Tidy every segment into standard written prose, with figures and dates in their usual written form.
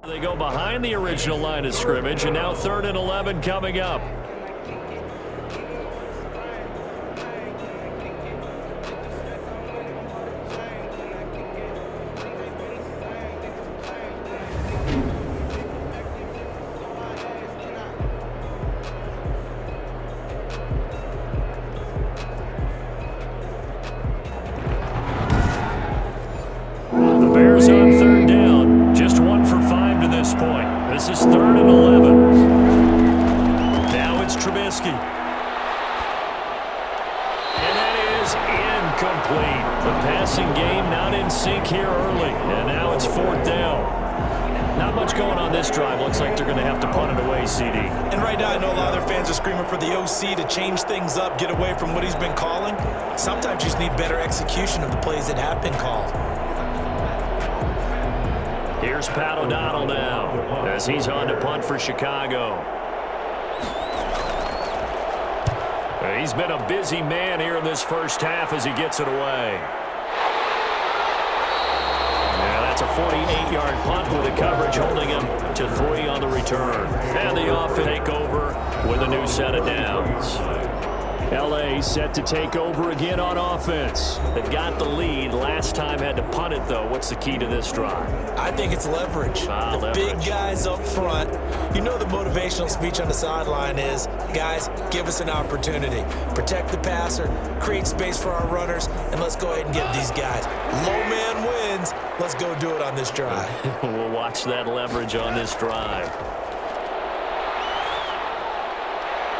They go behind the original line of scrimmage, and now 3rd and 11 coming up. The Bears on 3rd down. Just 1 for 5 to this point. This is 3rd and 11. Now it's Trubisky. And that is incomplete. The passing game not in sync here early. And now it's 4th down. Not much going on this drive. Looks like they're going to have to punt it away, CD. And right now I know a lot of their fans are screaming for the OC to change things up, get away from what he's been calling. Sometimes you just need better execution of the plays that have been called. Here's Pat O'Donnell now as he's on to punt for Chicago. He's been a busy man here in this first half as he gets it away. Yeah, that's a 48-yard punt with the coverage holding him to 3 on the return. And the offense take over with a new set of downs. L.A. set to take over again on offense. They've got the lead. Last time had to punt it, though. What's the key to this drive? I think it's leverage. The big guys up front. You know the motivational speech on the sideline is, guys, give us an opportunity. Protect the passer, create space for our runners, and let's go ahead and give these guys. Low man wins. Let's go do it on this drive. We'll watch that leverage on this drive.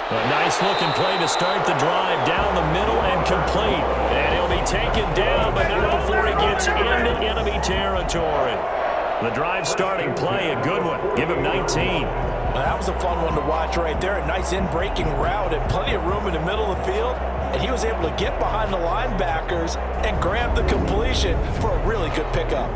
A nice-looking play to start the drive down the middle and complete. And he'll be taken down, but not before he gets into enemy territory. The drive-starting play, a good one. Give him 19. Well, that was a fun one to watch right there. A nice in-breaking route and plenty of room in the middle of the field. And he was able to get behind the linebackers and grab the completion for a really good pickup.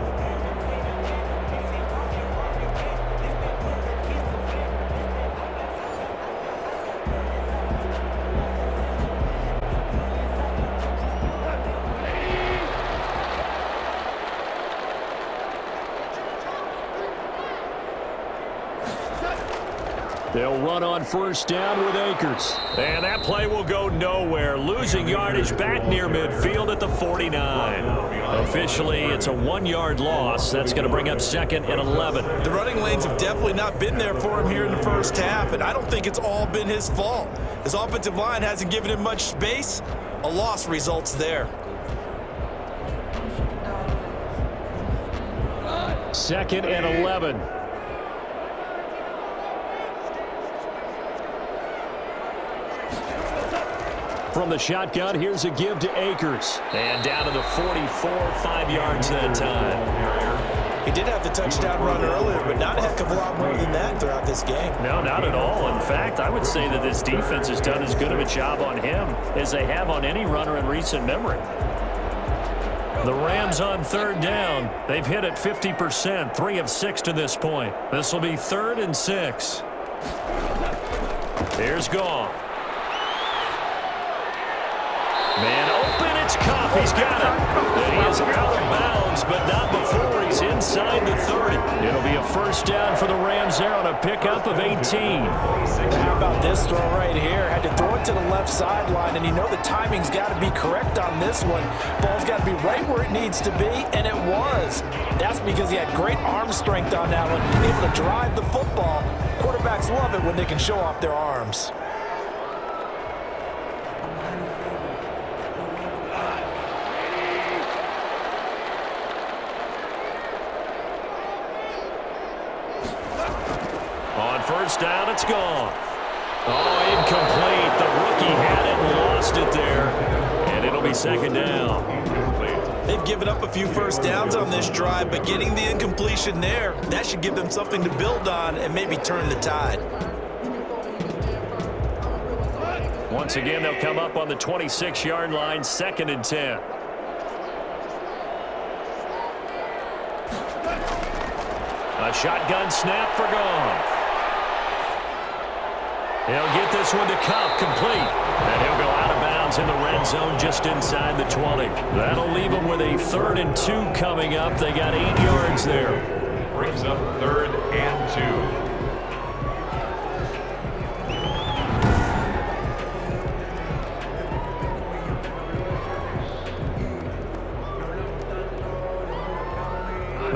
They'll run on 1st down with Akers. And that play will go nowhere. Losing yardage back near midfield at the 49. Officially, it's a 1-yard loss. That's going to bring up 2nd and 11. The running lanes have definitely not been there for him here in the first half, and I don't think it's all been his fault. His offensive line hasn't given him much space. A loss results there. 2nd and 11. From the shotgun, here's a give to Akers. And down to the 44, 5 yards that time. He did have the touchdown run earlier, but not a heck of a lot more than that throughout this game. No, not at all. In fact, I would say that this defense has done as good of a job on him as they have on any runner in recent memory. The Rams on 3rd down. They've hit it 50%, 3 of 6 to this point. This will be 3rd and 6. Here's Goff. Man open, it's Kupp. He's got it. And he is out of bounds, but not before he's inside the 30. It'll be a 1st down for the Rams there on a pickup of 18. How about this throw right here? Had to throw it to the left sideline, and you know the timing's got to be correct on this one. Ball's got to be right where it needs to be, and it was. That's because he had great arm strength on that one, able to drive the football. Quarterbacks love it when they can show off their arms. On 1st down, it's gone. Oh, incomplete. The rookie had it and lost it there. And it'll be 2nd down. They've given up a few 1st downs on this drive, but getting the incompletion there, that should give them something to build on and maybe turn the tide. Once again, they'll come up on the 26-yard line, 2nd and 10. A shotgun snap for Goff. He'll get this one to Kupp, complete. And he'll go out of bounds in the red zone just inside the 20. That'll leave him with a 3rd and 2 coming up. They got 8 yards there. brings up 3rd and 2.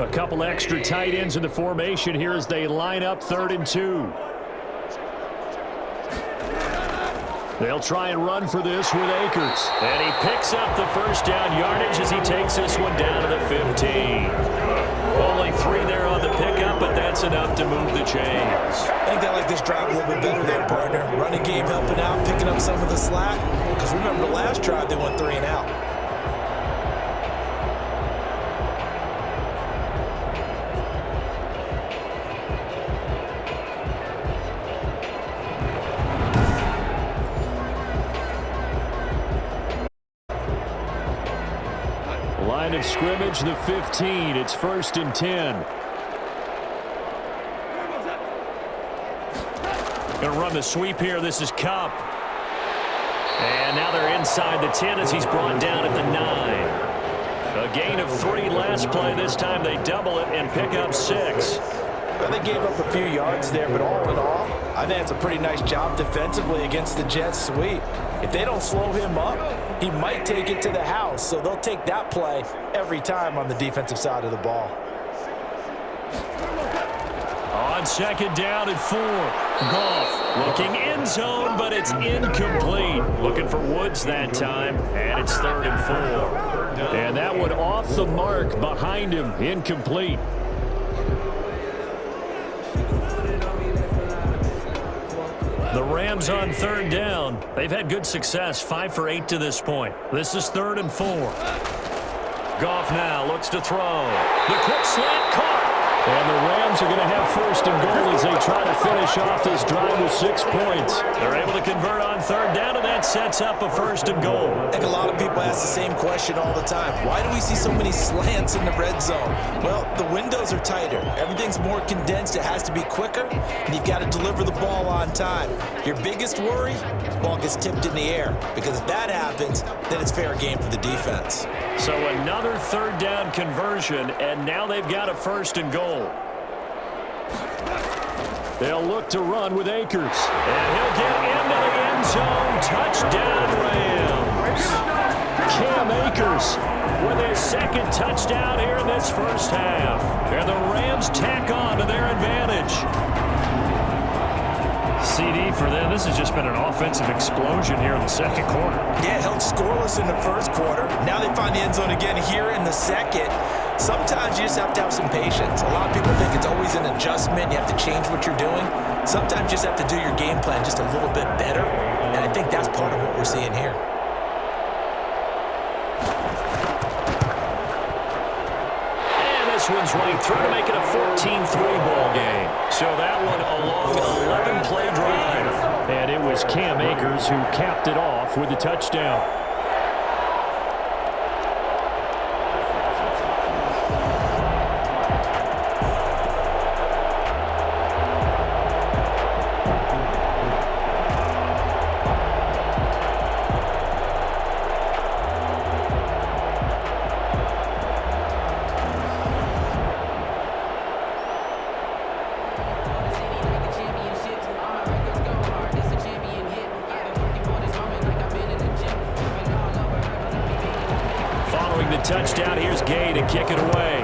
A couple extra tight ends in the formation here as they line up 3rd and 2. They'll try and run for this with Akers. And he picks up the first down yardage as he takes this one down to the 15. Only 3 there on the pickup, but that's enough to move the chains. I think they like this drive a little bit better there, partner. Running game helping out, picking up some of the slack. Because remember the last drive, they went 3 and out. Line of scrimmage, the 15. It's 1st and 10. Going to run the sweep here. This is Cup. And now they're inside the 10 as he's brought down at the 9. A gain of 3 last play. This time they double it and pick up 6. Well, they gave up a few yards there, but all in all, I think it's a pretty nice job defensively against the Jets sweep. If they don't slow him up, he might take it to the house, so they'll take that play every time on the defensive side of the ball. On 2nd down and 4. Goff looking end zone, but it's incomplete. Looking for Woods that time, and it's 3rd and 4. And that one off the mark behind him, incomplete. The Rams on 3rd down. They've had good success, 5 for 8 to this point. This is 3rd and 4. Goff now looks to throw. The quick slant caught. And the Rams are going to have 1st and goal as they try to finish off this drive with 6 points. They're able to convert on 3rd down, and that sets up a 1st and goal. I think a lot of people ask the same question all the time. Why do we see so many slants in the red zone? Well, the windows are tighter. Everything's more condensed. It has to be quicker, and you've got to deliver the ball on time. Your biggest worry, the ball gets tipped in the air, because if that happens, then it's fair game for the defense. So another 3rd down conversion, and now they've got a 1st and goal. They'll look to run with Akers. And he'll get into the end zone. Touchdown, Rams. Cam Akers with his 2nd touchdown here in this first half. And the Rams tack on to their advantage. CD for them. This has just been an offensive explosion here in the 2nd quarter. Yeah, held scoreless in the 1st quarter. Now they find the end zone again here in the 2nd. Sometimes you just have to have some patience. A lot of people think it's always an adjustment. You have to change what you're doing. Sometimes you just have to do your game plan just a little bit better. And I think that's part of what we're seeing here. And this one's running through to make it a 14-3 ball game. So that one a long 11-play drive. And it was Cam Akers who capped it off with the touchdown. Touchdown. Here's Gay to kick it away.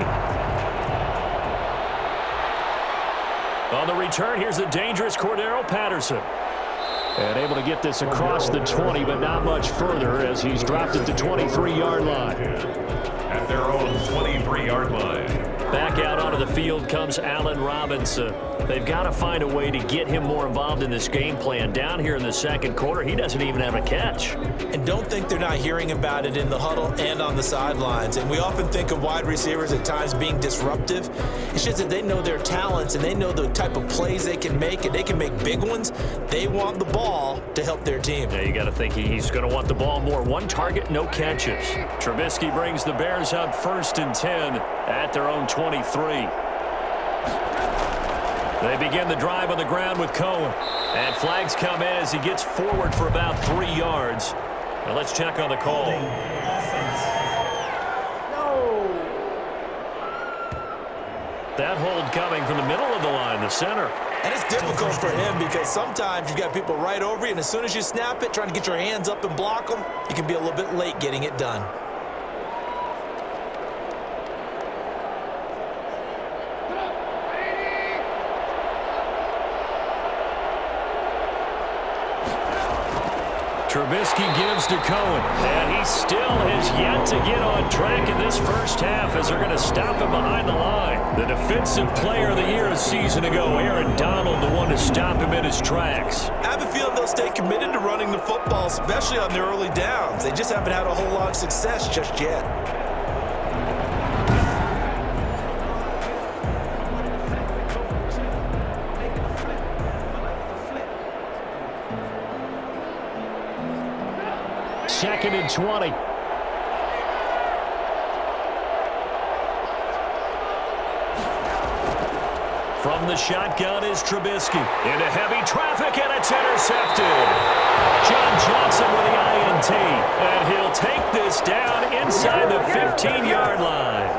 On the return, here's the dangerous Cordero Patterson. And able to get this across the 20, but not much further as he's dropped at the 23-yard line. At their own 23-yard line. Back out onto the field comes Allen Robinson. They've got to find a way to get him more involved in this game plan. Down here in the 2nd quarter, he doesn't even have a catch. And don't think they're not hearing about it in the huddle and on the sidelines. And we often think of wide receivers at times being disruptive. It's just that they know their talents and they know the type of plays they can make, and they can make big ones. They want the ball to help their team. Yeah, you got to think he's going to want the ball more. 1 target, no catches. Trubisky brings the Bears up 1st and 10 at their own 23. They begin the drive on the ground with Cohen. And flags come in as he gets forward for about 3 yards. Now let's check on the call. That hold coming from the middle of the line, the center. And it's difficult for him because sometimes you've got people right over you, and as soon as you snap it, trying to get your hands up and block them, you can be a little bit late getting it done. Trubisky gives to Cohen, and he still has yet to get on track in this first half as they're going to stop him behind the line. The defensive player of the year a season ago, Aaron Donald, the one to stop him in his tracks. I have a feeling they'll stay committed to running the football, especially on their early downs. They just haven't had a whole lot of success just yet. Second and 20. From the shotgun is Trubisky. Into heavy traffic, and it's intercepted. John Johnson with the INT. And he'll take this down inside the 15-yard line.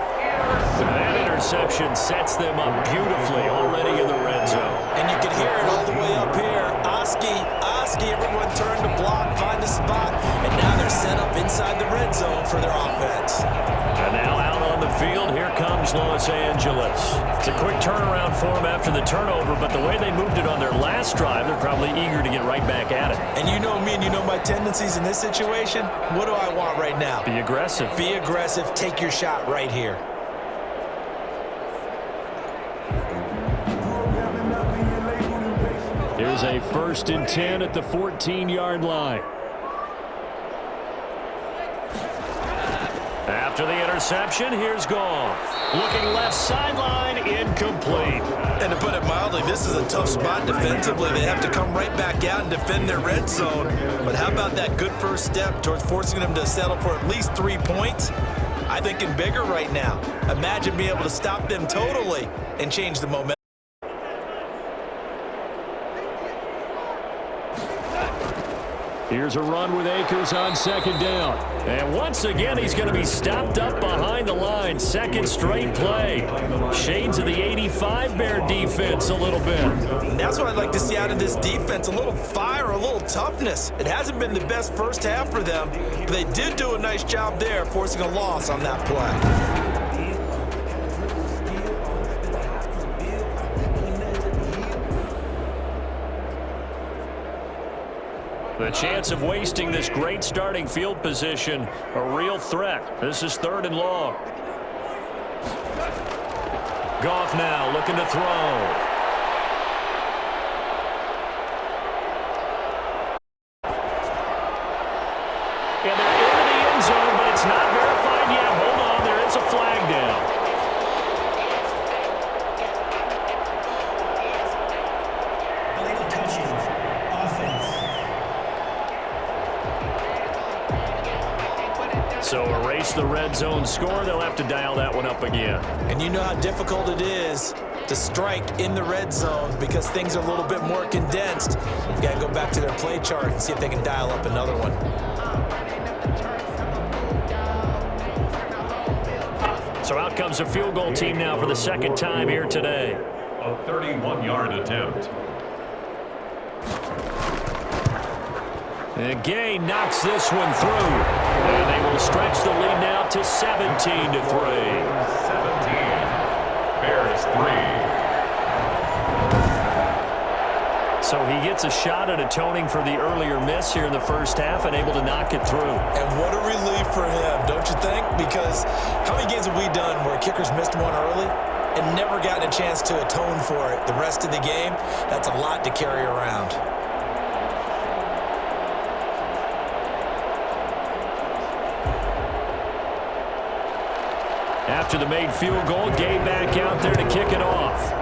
That interception sets them up beautifully already in the red zone. And you can hear it all the way up here. Oski, everyone turned to block, find a spot, and now they're set up inside the red zone for their offense. And now out on the field, here comes Los Angeles. It's a quick turnaround for them after the turnover, but the way they moved it on their last drive, they're probably eager to get right back at it. And you know me and you know my tendencies in this situation. What do I want right now? Be aggressive. Be aggressive. Take your shot right here. Here's a 1st and 10 at the 14-yard line. After the interception, here's Goff. Looking left sideline, incomplete. And to put it mildly, this is a tough spot defensively. They have to come right back out and defend their red zone. But how about that good first step towards forcing them to settle for at least 3 points? I'm thinking bigger right now. Imagine being able to stop them totally and change the momentum. Here's a run with Akers on 2nd down. And once again, he's going to be stopped up behind the line. 2nd straight play. Shades of the 85 Bear defense a little bit. And that's what I'd like to see out of this defense. A little fire, a little toughness. It hasn't been the best first half for them, but they did do a nice job there forcing a loss on that play. The chance of wasting this great starting field position, a real threat. This is 3rd and long. Goff now looking to throw. And they're into the end zone, but it's not verified yet. Hold on, there is a flag down. So erase the red zone score. They'll have to dial that one up again. And you know how difficult it is to strike in the red zone because things are a little bit more condensed. You've got to go back to their play chart and see if they can dial up another one. So out comes a field goal team now for the 2nd time here today. A 31-yard attempt. And Gay knocks this one through. And they will stretch the lead now to 17-3. 17. Bears 3. So he gets a shot at atoning for the earlier miss here in the first half and able to knock it through. And what a relief for him, don't you think? Because how many games have we done where kickers missed one early and never gotten a chance to atone for it the rest of the game? That's a lot to carry around. After the made field goal, Gay back out there to kick it off.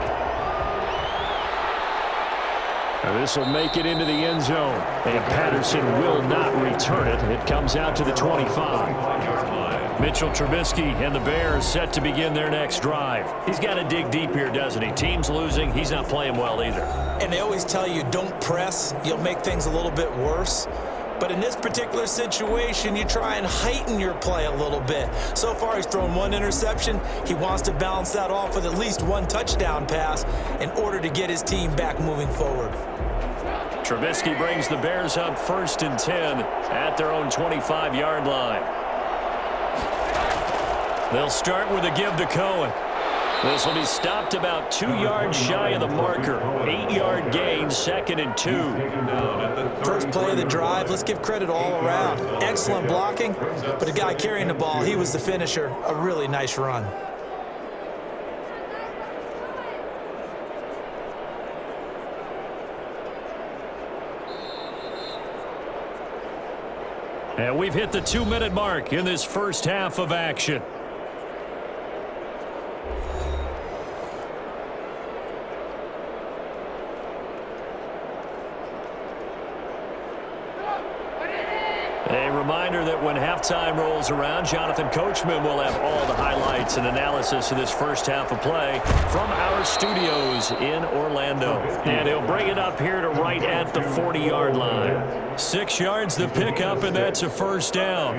This will make it into the end zone. And Patterson will not return it. It comes out to the 25. Mitchell Trubisky and the Bears set to begin their next drive. He's got to dig deep here, doesn't he? Team's losing. He's not playing well either. And they always tell you don't press. You'll make things a little bit worse. But in this particular situation, you try and heighten your play a little bit. So far, he's thrown one interception. He wants to balance that off with at least one touchdown pass in order to get his team back moving forward. Trubisky brings the Bears up 1st and 10 at their own 25-yard line. They'll start with a give to Cohen. This will be stopped about 2 yards shy of the marker. 8-yard gain, 2nd and 2. First play of the drive, let's give credit all around. Excellent blocking, but the guy carrying the ball, he was the finisher. A really nice run. And we've hit the 2-minute mark in this first half of action. A reminder that when halftime rolls around, Jonathan Coachman will have all the highlights and analysis of this first half of play from our studios in Orlando. And he'll bring it up here to right at the 40-yard line. 6 yards the pickup, and that's a first down.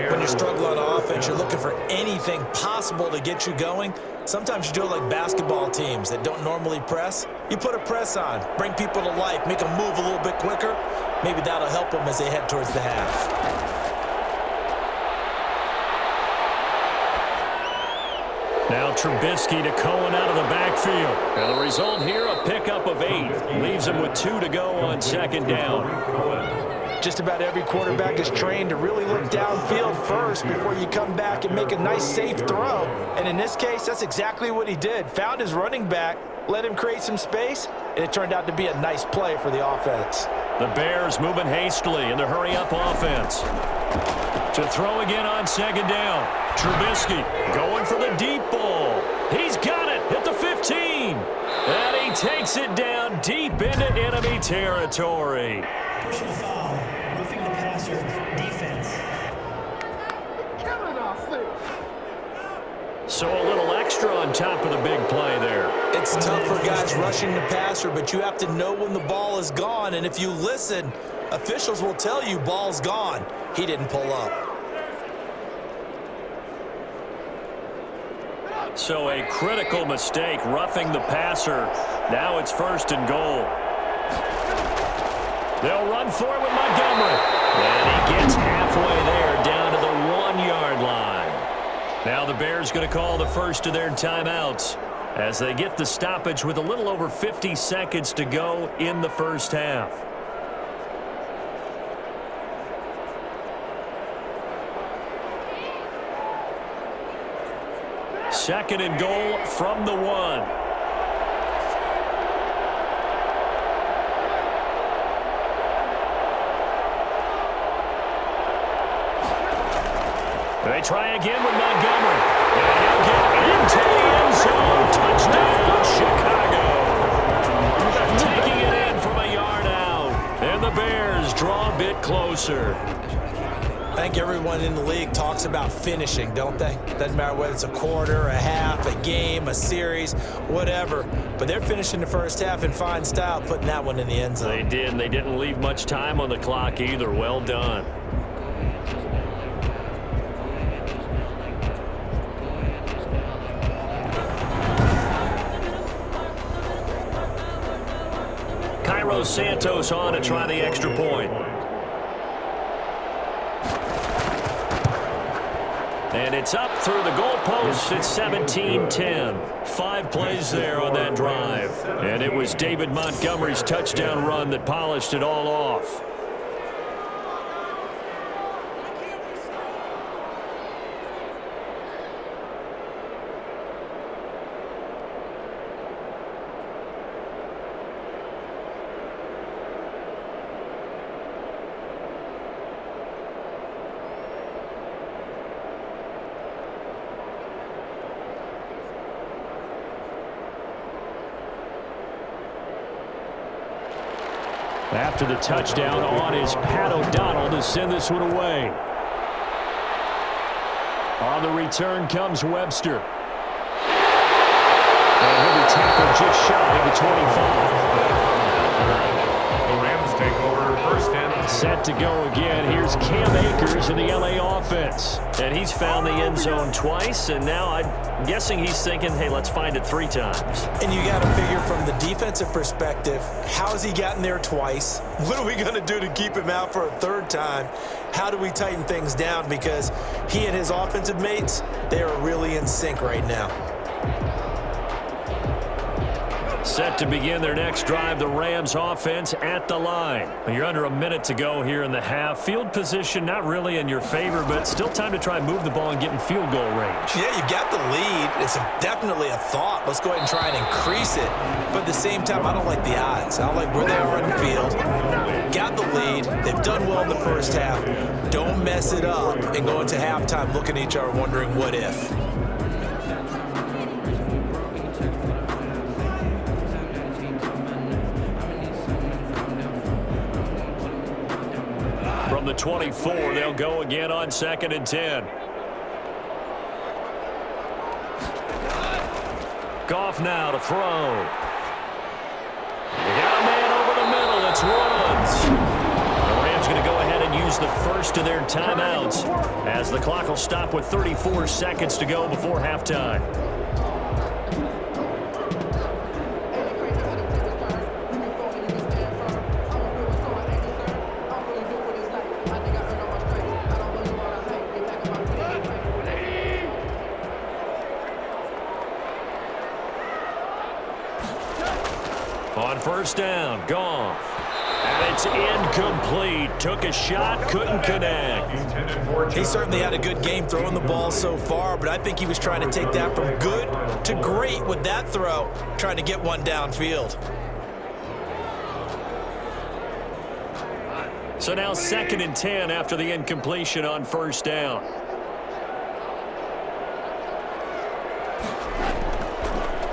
When you struggle on offense, you're looking for anything possible to get you going. Sometimes you do it like basketball teams that don't normally press. You put a press on, bring people to life, make them move a little bit quicker. Maybe that'll help them as they head towards the half. Now Trubisky to Cohen out of the backfield. And the result here, a pickup of 8. Leaves him with 2 to go on 2nd down. Just about every quarterback is trained to really look downfield first before you come back and make a nice, safe throw. And in this case, that's exactly what he did. Found his running back, let him create some space, and it turned out to be a nice play for the offense. The Bears moving hastily in the hurry-up offense. To throw again on 2nd down. Trubisky going for the deep ball. He's got it at the 15. And he takes it down deep into enemy territory. Personal foul, roughing the passer, defense. So a little extra on top of the big play there. It's tough for guys rushing the passer, but you have to know when the ball is gone. And if you listen, officials will tell you ball's gone. He didn't pull up. So a critical mistake, roughing the passer. Now it's 1st and goal. They'll run for it with Montgomery. And he gets halfway there, down to the 1-yard line. Now the Bears going to call the first of their timeouts as they get the stoppage with a little over 50 seconds to go in the first half. Second and goal from the 1. They try again with Montgomery. And he'll get into the end zone. Touchdown, Chicago. Taking it in from a yard out. And the Bears draw a bit closer. I think everyone in the league talks about finishing, don't they? Doesn't matter whether it's a quarter, a half, a game, a series, whatever. But they're finishing the first half in fine style, putting that one in the end zone. They did, and they didn't leave much time on the clock either. Well done. Santos on to try the extra point. And it's up through the goalpost. It's 17-10. 5 plays there on that drive. And it was David Montgomery's touchdown run that polished it all off. After the touchdown on is Pat O'Donnell to send this one away. On the return comes Webster. And he'll be tackled just shy of the 25. The Rams take over 1st and Set to go again. Here's Cam Akers in the LA offense. And he's found the end zone twice, and now I'm guessing he's thinking, hey, let's find it 3 times. And you got to figure from the defensive perspective, how has he gotten there twice? What are we going to do to keep him out for a 3rd time? How do we tighten things down? Because he and his offensive mates, they are really in sync right now. Set to begin their next drive, the Rams offense at the line. You're under a minute to go here in the half. Field position not really in your favor, but still time to try and move the ball and get in field goal range. Yeah, you've got the lead. It's definitely a thought. Let's go ahead and try and increase it. But at the same time, I don't like the odds. I don't like where they are in the field. Got the lead. They've done well in the first half. Don't mess it up and go into halftime looking at each other wondering what if. From the 24, they'll go again on 2nd and 10. Goff now to throw. They got a man over the middle. It's Woods. The Rams going to go ahead and use the first of their timeouts as the clock will stop with 34 seconds to go before halftime. On 1st down, Goff. And it's incomplete. Took a shot, couldn't connect. He certainly had a good game throwing the ball so far, but I think he was trying to take that from good to great with that throw, trying to get one downfield. So now 2nd and 10 after the incompletion on 1st down.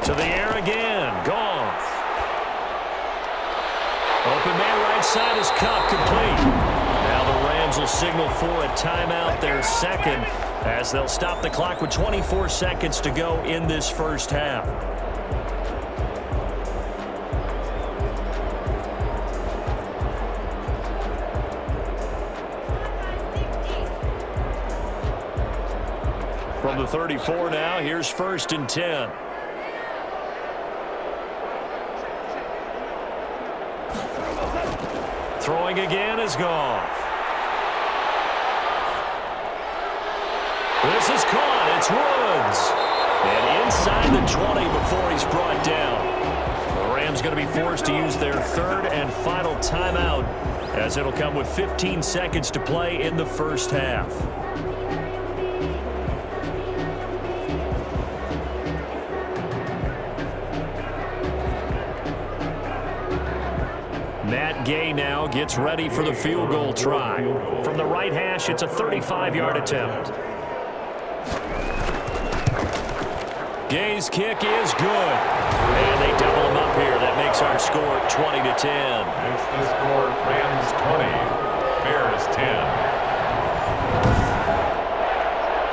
To the air again, Goff. Open man right side is Cup complete. Now the Rams will signal for a timeout, their 2nd, as they'll stop the clock with 24 seconds to go in this first half. From the 34 now, here's 1st and 10. Throwing again is Goff. This is caught. It's Woods. And inside the 20 before he's brought down. The Rams going to be forced to use their 3rd and final timeout as it'll come with 15 seconds to play in the first half. Matt Gay now gets ready for the field goal try. From the right hash, it's a 35-yard attempt. Gay's kick is good. And they double him up here. That makes our score 20-10. Makes the score Rams 20, Bears 10.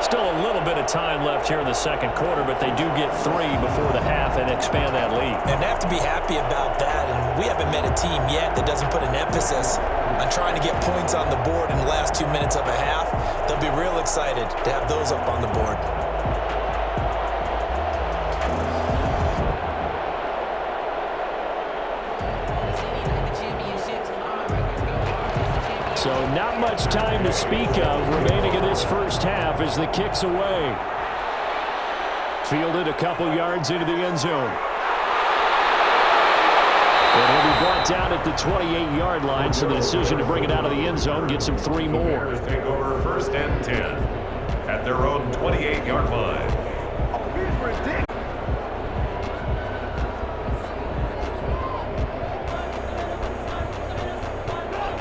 Still a little bit of time left here in the 2nd quarter, but they do get 3 before the half and expand that lead. And they have to be happy about that. And we haven't met a team yet that doesn't put an emphasis on trying to get points on the board in the last 2 minutes of a half. They'll be real excited to have those up on the board. So not much time to speak of remaining in this first half as the kick's away. Fielded a couple yards into the end zone. And he'll be brought down at the 28-yard line, so the decision to bring it out of the end zone gets him 3 more. Bears take over 1st and 10 at their own 28-yard line.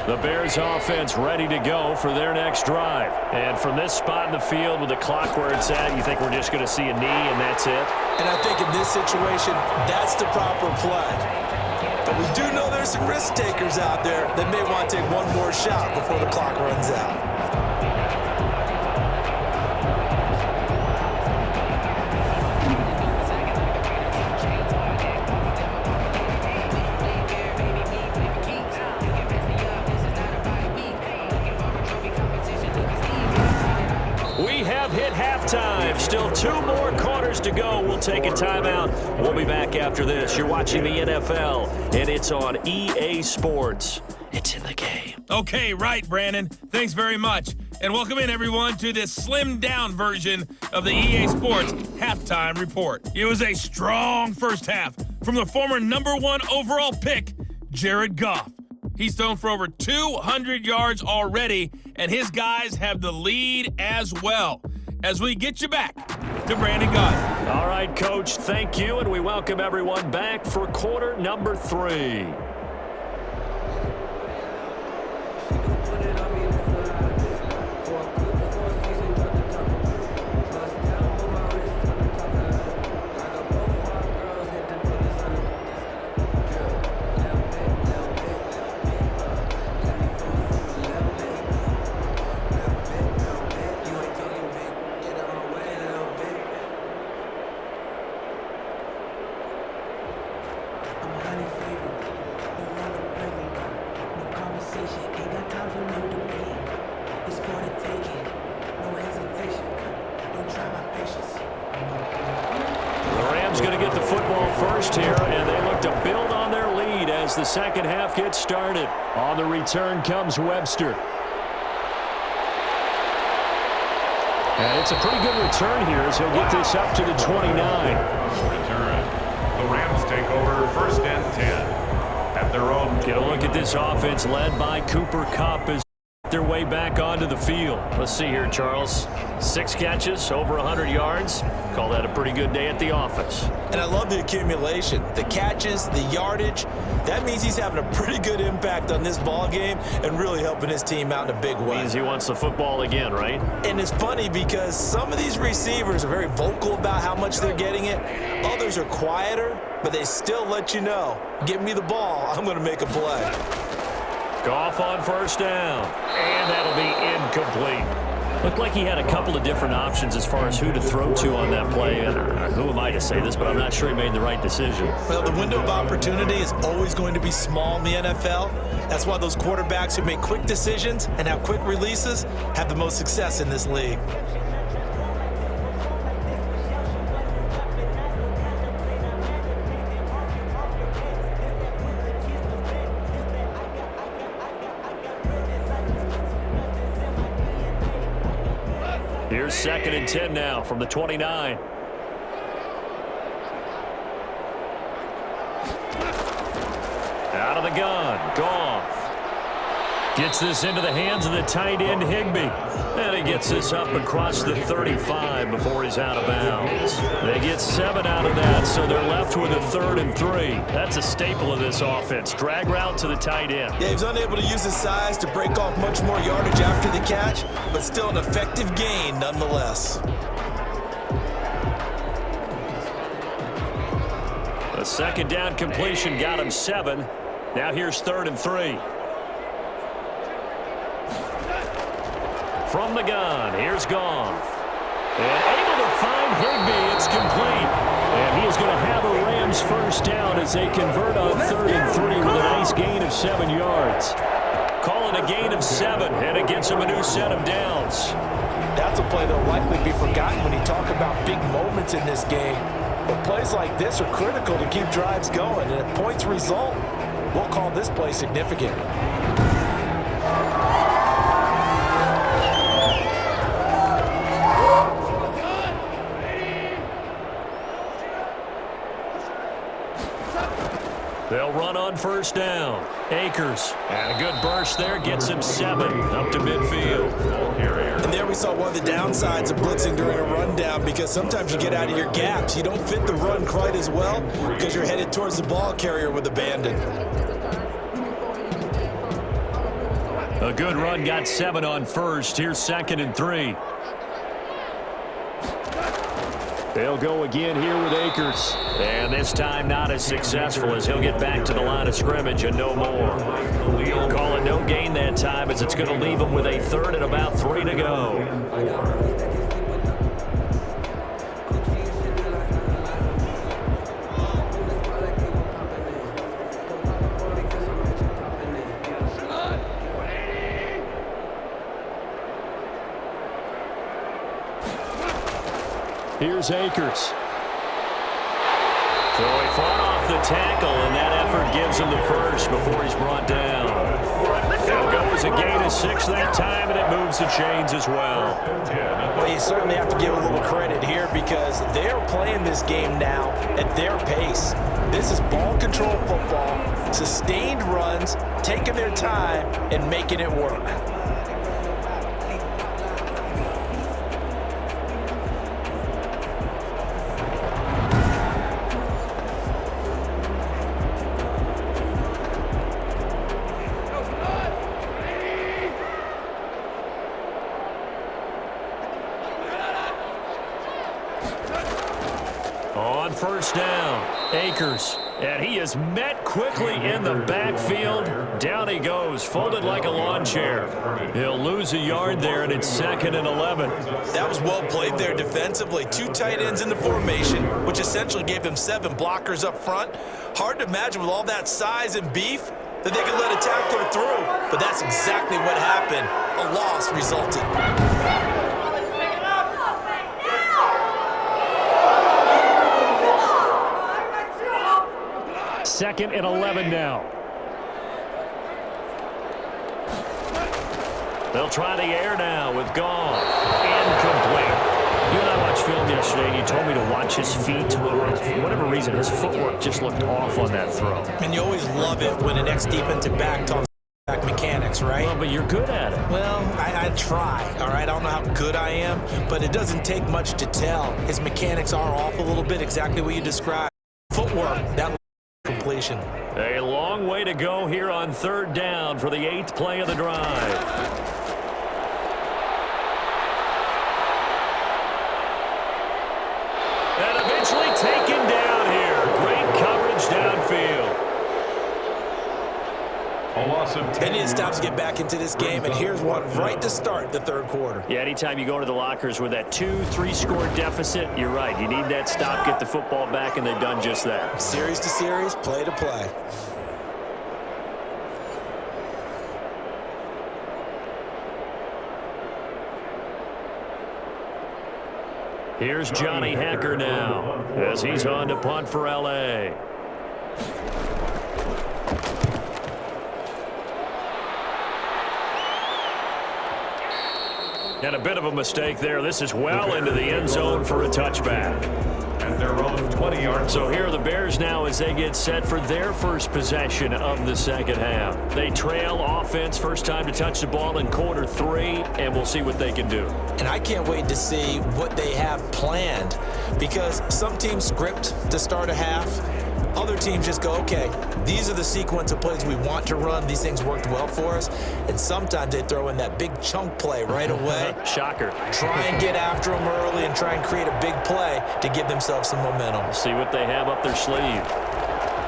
The Bears offense ready to go for their next drive. And from this spot in the field with the clock where it's at, you think we're just going to see a knee and that's it? And I think in this situation, that's the proper play. But we do know there's some risk takers out there that may want to take one more shot before the clock runs out. have hit halftime. Still 2 more quarters to go. We'll take a timeout. We'll be back after this. You're watching the NFL, and it's on EA Sports. It's in the game. Okay, right, Brandon. Thanks very much. And welcome in, everyone, to this slimmed-down version of the EA Sports Halftime Report. It was a strong first half from the former #1 overall pick, Jared Goff. He's thrown for over 200 yards already, and his guys have the lead as well. As we get you back to Brandon Gaudin. All right, Coach, thank you, and we welcome everyone back for quarter number 3. The second half gets started. On the return comes Webster. And it's a pretty good return here as he'll get this up to the 29. Return. The Rams take over 1st and 10 at their own. Get a look at this offense led by Cooper Kupp as their way back onto the field. Let's see here, Charles. 6 catches, over 100 yards. Call that a pretty good day at the office. And I love the accumulation, the catches, the yardage. That means he's having a pretty good impact on this ball game and really helping his team out in a big way. Means he wants the football again, right? And it's funny because some of these receivers are very vocal about how much they're getting it. Others are quieter, but they still let you know, give me the ball, I'm going to make a play. Goff on 1st down, and that'll be incomplete. Looked like he had a couple of different options as far as who to throw to on that play. And who am I to say this, but I'm not sure he made the right decision. Well, the window of opportunity is always going to be small in the NFL. That's why those quarterbacks who make quick decisions and have quick releases have the most success in this league. Here's 2nd and 10 now from the 29. Out of the gun, Goff. Gets this into the hands of the tight end, Higbee. And he gets this up across the 35 before he's out of bounds. They get 7 out of that, so they're left with a 3rd and 3. That's a staple of this offense. Drag route to the tight end. Yeah, he was unable to use his size to break off much more yardage after the catch, but still an effective gain nonetheless. A 2nd down completion got him 7. Now here's 3rd and 3. From the gun, here's Goff. And able to find Higbee, it's complete. And he is going to have a Rams 1st down as they convert on 3rd and 3 with a nice gain of 7 yards. Calling a gain of 7, and it gets him a new set of downs. That's a play that will likely be forgotten when you talk about big moments in this game. But plays like this are critical to keep drives going, and if points result, we'll call this play significant. They'll run on 1st down. Akers, and a good burst there, gets him 7 up to midfield. And there we saw one of the downsides of blitzing during a rundown, because sometimes you get out of your gaps. You don't fit the run quite as well because you're headed towards the ball carrier with abandon. A good run, got 7 on 1st. Here's 2nd and 3. They'll go again here with Akers. And this time not as successful as he'll get back to the line of scrimmage and no more. Call it no gain that time as it's going to leave him with a 3rd and about 3 to go. Here's Akers. So he fought off the tackle, and that effort gives him the first before he's brought down. They'll go as a gain of 6 that time, and it moves the chains as well. Well, you certainly have to give a little credit here because they're playing this game now at their pace. This is ball control football, sustained runs, taking their time, and making it work. On first down, Akers. And he is met quickly in the backfield. Down he goes, folded like a lawn chair. He'll lose a yard there, and it's 2nd and 11. That was well played there defensively. 2 tight ends in the formation, which essentially gave them 7 blockers up front. Hard to imagine with all that size and beef that they could let a tackler through. But that's exactly what happened. A loss resulted. 2nd and 11 now. They'll try the air now with Goff. Incomplete. You and I watched film yesterday, and you told me to watch his feet. For whatever reason, his footwork just looked off on that throw. And you always love it when an ex-defensive back talks back mechanics, right? Well, but you're good at it. Well, I try, all right? I don't know how good I am, but it doesn't take much to tell. His mechanics are off a little bit, exactly what you described. Footwork, that completion. A long way to go here on 3rd down for the 8th play of the drive. And eventually taken down here. Great coverage downfield. A loss of 10. They need to stop to get back into this game, and here's one right to start the 3rd quarter. Yeah, anytime you go to the lockers with that 2-3 score deficit, you're right. You need that stop, get the football back, and they've done just that. Series to series, play to play. Here's Johnny Hacker now as he's on to punt for L.A. And a bit of a mistake there. This is well into the end zone for a touchback. At their own 20-yard. So here are the Bears now as they get set for their first possession of the 2nd half. They trail offense, first time to touch the ball in quarter 3, and we'll see what they can do. And I can't wait to see what they have planned because some teams script to start a half. Other teams just go, okay, these are the sequence of plays we want to run. These things worked well for us. And sometimes they throw in that big chunk play right away. Shocker. Try and get after them early and try and create a big play to give themselves some momentum. See what they have up their sleeve.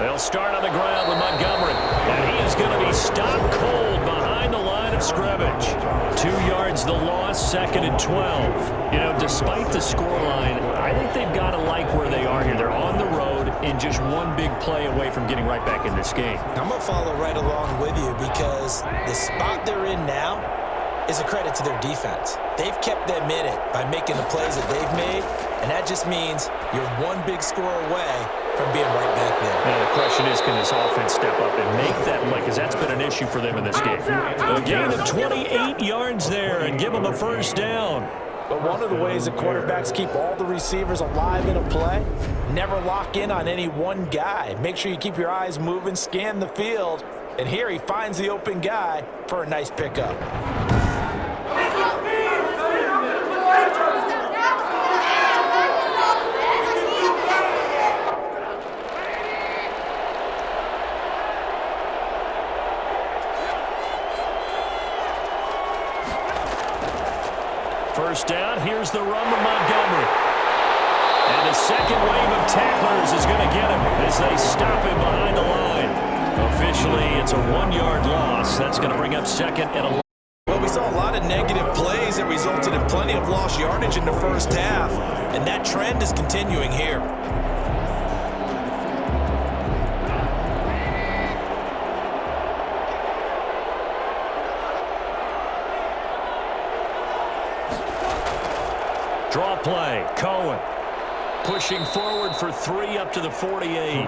They'll start on the ground with Montgomery. And he is going to be stopped cold behind the line of scrimmage. 2 yards the loss, 2nd and 12. You know, despite the scoreline, I think they've got to like where they are here. They're on the road and just one big play away from getting right back in this game. I'm going to follow right along with you because the spot they're in now is a credit to their defense. They've kept them in it by making the plays that they've made, and that just means you're one big score away from being right back there. Now the question is, can this offense step up and make that play? Because that's been an issue for them in this game. A gain of 28 yards there and give them a first down. But one of the ways that quarterbacks keep all the receivers alive in a play, never lock in on any one guy. Make sure you keep your eyes moving, scan the field, and here he finds the open guy for a nice pickup. First down, here's the run with Montgomery. And the second wave of tacklers is going to get him as they stop him behind the line. Officially, it's a 1-yard loss. That's going to bring up 2nd and 11. Well, we saw a lot of negative plays that resulted in plenty of lost yardage in the first half, and that trend is continuing here. Draw play, Cohen. pushing forward for 3 up to the 48.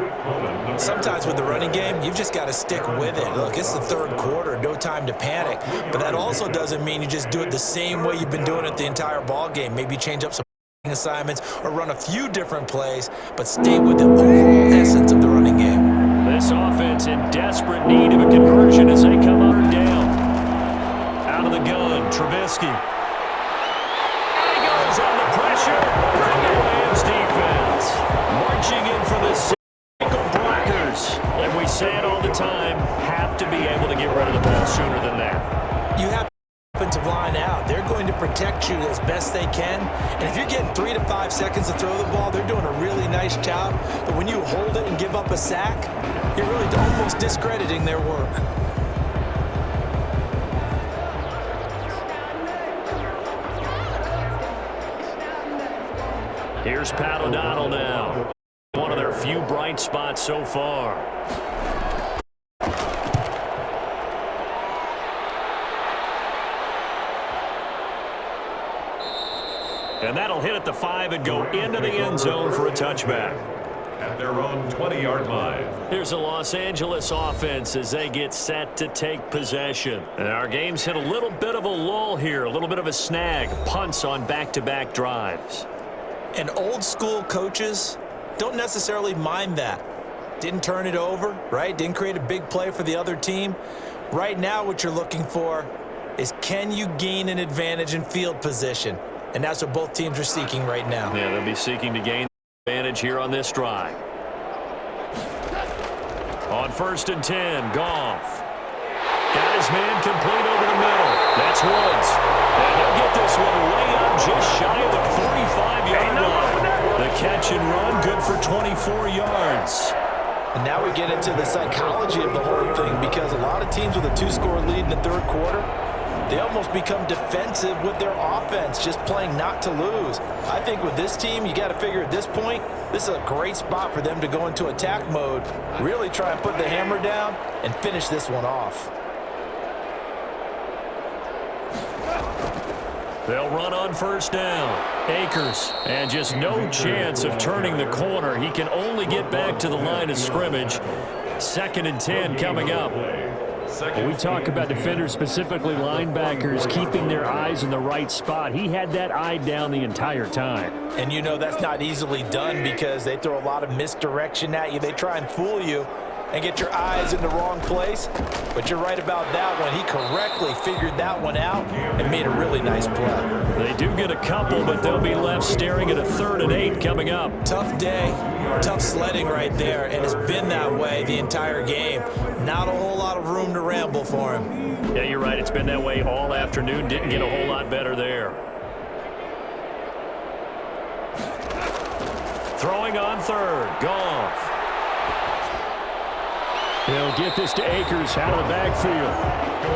Sometimes with the running game, you've just got to stick with it. Look, it's the third quarter, no time to panic. But that also doesn't mean you just do it the same way you've been doing it the entire ball game. Maybe change up some assignments or run a few different plays, but stay with the overall essence of the running game. This offense in desperate need of a conversion as they come up and down. Out of the gun, Trubisky. He goes on the pressure from the Rams defense. Marching in for the cycle blockers. And we say it all the time, have to be able to get rid of the ball sooner than that. You have offensive line out. They're going to protect you as best they can. And if you're getting 3 to 5 seconds to throw the ball, they're doing a really nice job. But when you hold it and give up a sack, you're really almost discrediting their work. Here's Pat O'Donnell now. One of their few bright spots so far. And that'll hit at the 5 and go into the end zone for a touchback. At their own 20-yard line. Here's a Los Angeles offense as they get set to take possession. And our game's hit a little bit of a lull here, a little bit of a snag. Punts on back-to-back drives. And old-school coaches don't necessarily mind that. Didn't turn it over, right? Didn't create a big play for the other team. Right now what you're looking for is, can you gain an advantage in field position? And that's what both teams are seeking right now. Yeah, they'll be seeking to gain advantage here on this drive. On 1st and 10, Goff. Got his man complete over the middle. That's Woods. And he'll get this one way up just shy of the 45-yard line. The catch and run, good for 24 yards. And now we get into the psychology of the whole thing, because a lot of teams with a 2-score lead in the third quarter, they almost become defensive with their offense, just playing not to lose. I think with this team, you got to figure at this point, this is a great spot for them to go into attack mode, really try and put the hammer down and finish this one off. They'll run on 1st down. Akers, and just no chance of turning the corner. He can only get back to the line of scrimmage. 2nd and 10 coming up. When we talk about defenders, specifically linebackers, keeping their eyes in the right spot, he had that eye down the entire time. And you know that's not easily done because they throw a lot of misdirection at you. They try and fool you and get your eyes in the wrong place. But you're right about that one. He correctly figured that one out and made a really nice play. They do get a couple, but they'll be left staring at a 3rd and 8 coming up. Tough day, tough sledding right there, and it's been that way the entire game. Not a whole lot of room to ramble for him. Yeah, you're right. It's been that way all afternoon. Didn't get a whole lot better there. Throwing on 3rd, Goff. He'll get this to Akers out of the backfield.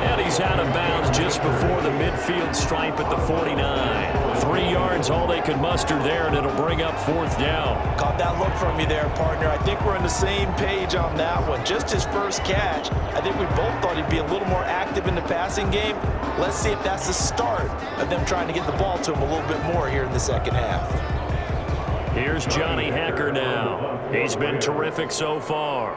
And he's out of bounds just before the midfield stripe at the 49. 3 yards, all they could muster there, and it'll bring up 4th down. Caught that look from you there, partner. I think we're on the same page on that one. Just his first catch. I think we both thought he'd be a little more active in the passing game. Let's see if that's the start of them trying to get the ball to him a little bit more here in the second half. Here's Johnny Hekker now. He's been terrific so far.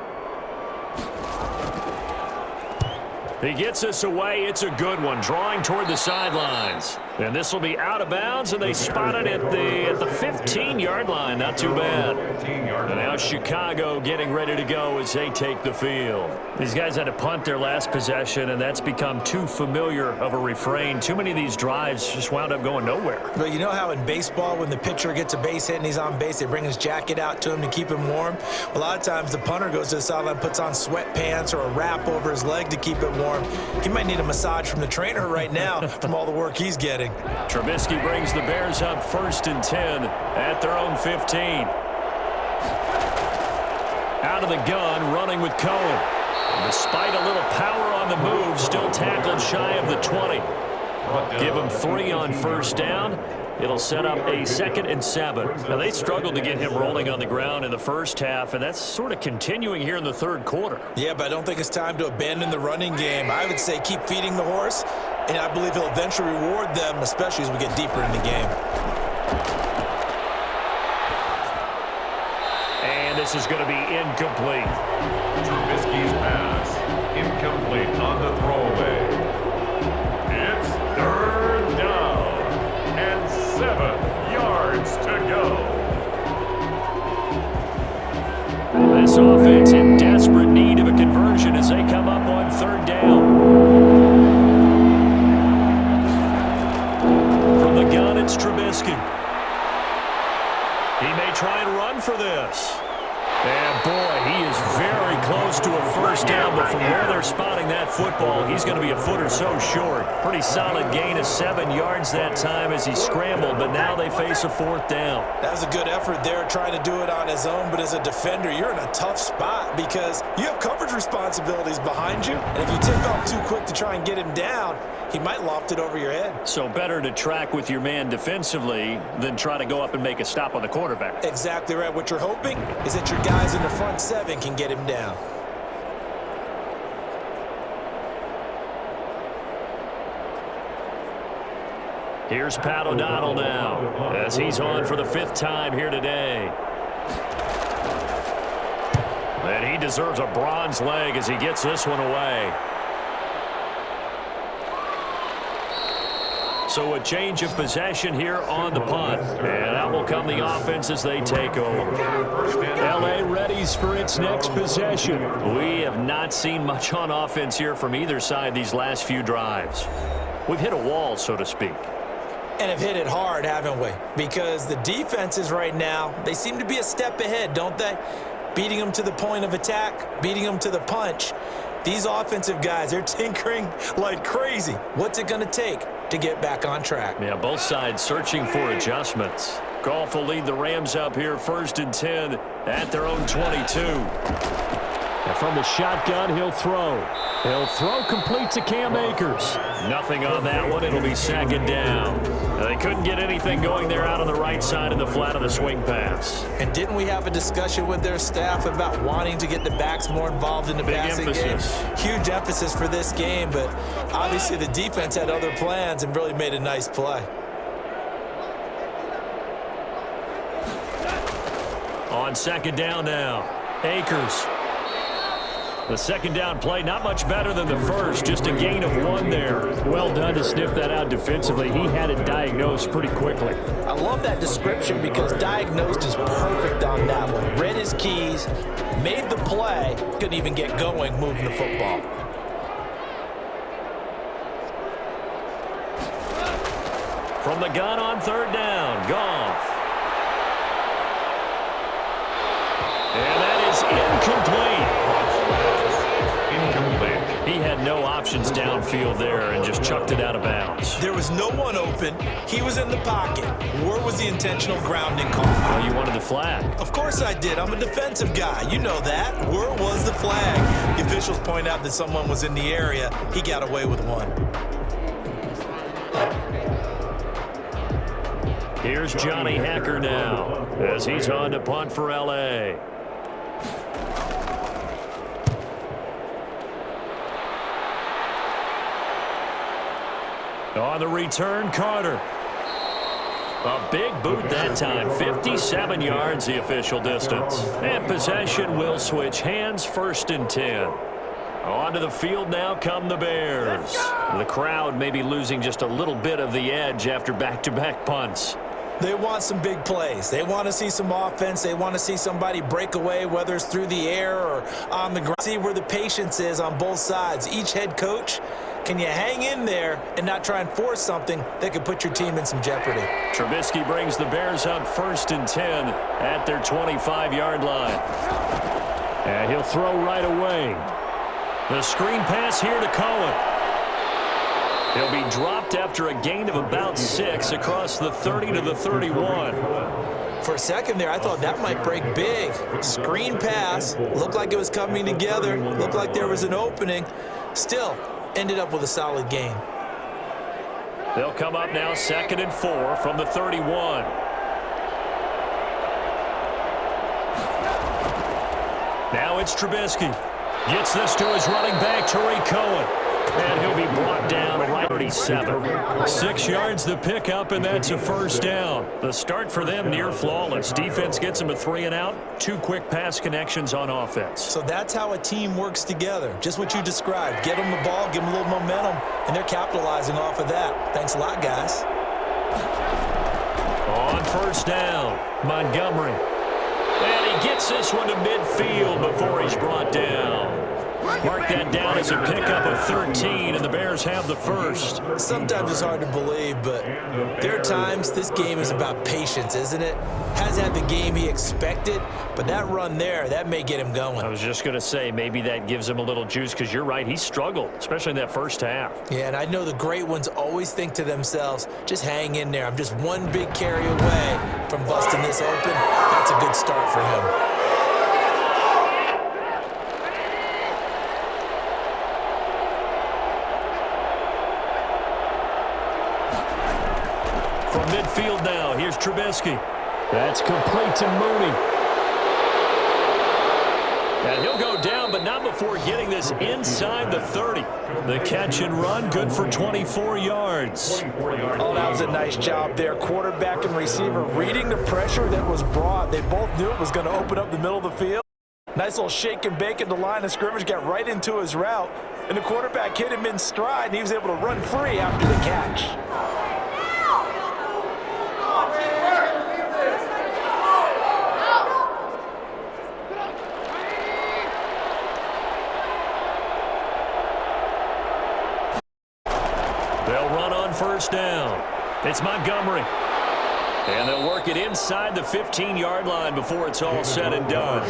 He gets us away. It's a good one, drawing toward the sidelines. And this will be out of bounds, and they spot it at the 15-yard line. Not too bad. And now Chicago getting ready to go as they take the field. These guys had to punt their last possession, and that's become too familiar of a refrain. Too many of these drives just wound up going nowhere. But you know how in baseball, when the pitcher gets a base hit and he's on base, they bring his jacket out to him to keep him warm? A lot of times the punter goes to the sideline, puts on sweatpants or a wrap over his leg to keep it warm. He might need a massage from the trainer right now from all the work he's getting. Trubisky brings the Bears up 1st and 10 at their own 15. Out of the gun, running with Cohen. Despite a little power on the move, still tackled shy of the 20. Give him 3 on 1st down. It'll set up a 2nd and 7. Now, they struggled to get him rolling on the ground in the first half, and that's sort of continuing here in the third quarter. Yeah, but I don't think it's time to abandon the running game. I would say keep feeding the horse, and I believe he'll eventually reward them, especially as we get deeper in the game. this is going to be incomplete. Trubisky's pass. Incomplete on the throwaway. It's 3rd down and 7 yards to go. This offense in desperate need of a conversion as they come up on 3rd down. From the gun, it's Trubisky. He may try and run for this. And boy, he is very close to a 1st down, but from where they're spotting that football, he's going to be a foot or so short. Pretty solid gain of 7 yards that time as he scrambled, but now they face a 4th down. That was a good effort there trying to do it on his own, but as a defender, you're in a tough spot because you have coverage responsibilities behind you, and if you take off too quick to try and get him down, he might loft it over your head. So better to track with your man defensively than try to go up and make a stop on the quarterback. Exactly right. What you're hoping is that your guys in the front 7 can get him down. Here's Pat O'Donnell now as he's on for the 5th time here today. And he deserves a bronze leg as he gets this one away. So a change of possession here on the punt. And out will come the offense as they take over. L.A. readies for its next possession. We have not seen much on offense here from either side these last few drives. We've hit a wall, so to speak. And have hit it hard, haven't we? Because the defenses right now, they seem to be a step ahead, don't they? Beating them to the point of attack, beating them to the punch. These offensive guys, they're tinkering like crazy. What's it going to take to get back on track? Yeah, both sides searching for adjustments. Goff will lead the Rams up here 1st and 10 at their own 22. And from the shotgun, he'll throw. He'll throw complete to Cam Akers. Nothing on that one. It'll be 2nd down. They couldn't get anything going there out on the right side of the flat of the swing pass. And didn't we have a discussion with their staff about wanting to get the backs more involved in the passing game? Huge emphasis for this game, but obviously the defense had other plans and really made a nice play. On 2nd down now, Akers. The 2nd down play, not much better than the first, just a gain of 1 there. Well done to sniff that out defensively. He had it diagnosed pretty quickly. I love that description because diagnosed is perfect on that one. Read his keys, made the play, couldn't even get going moving the football. From the gun on 3rd down, Goff. And that is incomplete. He had no options downfield there and just chucked it out of bounds. There was no one open. He was in the pocket. Where was the intentional grounding call? Well, you wanted the flag. Of course I did. I'm a defensive guy. You know that. Where was the flag? The officials point out that someone was in the area. He got away with one. Here's Johnny Hacker now as he's on to punt for L.A. On the return, Carter. A big boot that time. 57 yards the official distance. And possession will switch hands 1st and 10. Onto the field now come the Bears. The crowd may be losing just a little bit of the edge after back-to-back punts. They want some big plays. They want to see some offense. They want to see somebody break away, whether it's through the air or on the ground. See where the patience is on both sides. Each head coach, can you hang in there and not try and force something that could put your team in some jeopardy? Trubisky brings the Bears up 1st and 10 at their 25-yard line. And he'll throw right away. The screen pass here to Cohen. He'll be dropped after a gain of about 6 across the 30 to the 31. For a second there, I thought that might break big. Screen pass. Looked like it was coming together. Looked like there was an opening. Still, ended up with a solid gain. They'll come up now 2nd and 4 from the 31. Now it's Trubisky. Gets this to his running back, Tariq Cohen. And he'll be brought down right 37. 6 yards to pick up, and that's a first down. The start for them near flawless. Defense gets them a 3 and out. 2 quick pass connections on offense. So that's how a team works together. Just what you described. Get them the ball, give them a little momentum, and they're capitalizing off of that. Thanks a lot, guys. On first down, Montgomery. And he gets this one to midfield before he's brought down. Mark that down as a pickup of 13, and the Bears have the first. Sometimes it's hard to believe, but there are times this game is about patience, isn't it? Hasn't had the game he expected, but that run there, that may get him going. I was just going to say, maybe that gives him a little juice, because you're right, he struggled, especially in that first half. Yeah, and I know the great ones always think to themselves, just hang in there. I'm just one big carry away from busting this open. That's a good start for him. From midfield now, here's Trubisky. That's complete to Mooney. And he'll go down, but not before getting this inside the 30. The catch and run, good for 24 yards. Oh, that was a nice job there. Quarterback and receiver reading the pressure that was brought. They both knew it was going to open up the middle of the field. Nice little shake and bake at the line of scrimmage, got right into his route. And the quarterback hit him in stride, and he was able to run free after the catch. They'll run on first down. It's Montgomery. And they'll work it inside the 15-yard line before it's all said and done.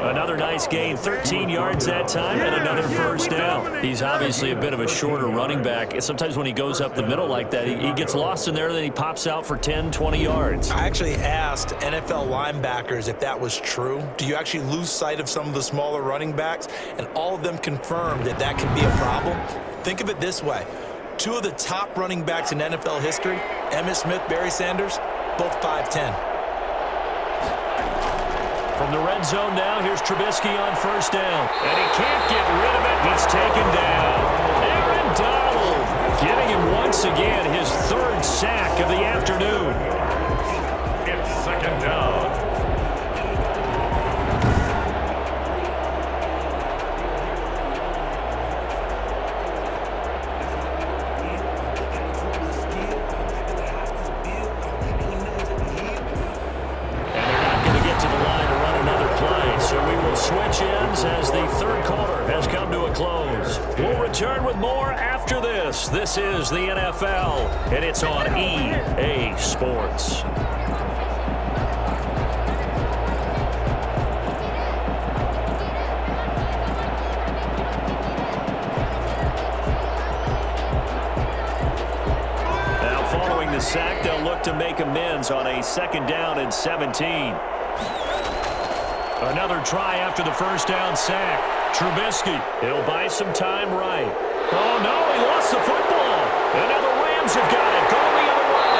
Another nice gain, 13 yards that time, and another first down. He's obviously a bit of a shorter running back. And sometimes when he goes up the middle like that, he gets lost in there, and then he pops out for 10, 20 yards. I actually asked NFL linebackers if that was true. Do you actually lose sight of some of the smaller running backs? And all of them confirmed that that can be a problem. Think of it this way. 2 of the top running backs in NFL history, Emmitt Smith, Barry Sanders, both 5'10". From the red zone now, here's Trubisky on first down. And he can't get rid of it. He's taken down. Aaron Donald getting him once again his 3rd sack of the afternoon. It's second down. Switch ends as the 3rd quarter has come to a close. We'll return with more after this. This is the NFL, and it's on EA Sports. Now following the sack, they'll look to make amends on a 2nd down and 17. Another try after the first down sack. Trubisky, he'll buy some time right. Oh, no, he lost the football. And now the Rams have got it going the other way.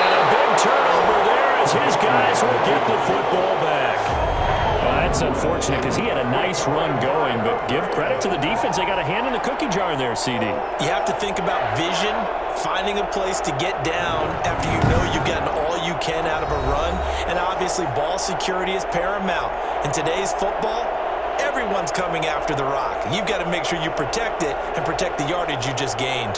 And a big turnover there as his guys will get the football back. That's unfortunate because he had a nice run going, but give credit to the defense. They got a hand in the cookie jar there, CD. You have to think about vision, finding a place to get down after you know you've gotten all you can out of a run, and obviously ball security is paramount. In today's football, everyone's coming after the rock. You've got to make sure you protect it and protect the yardage you just gained.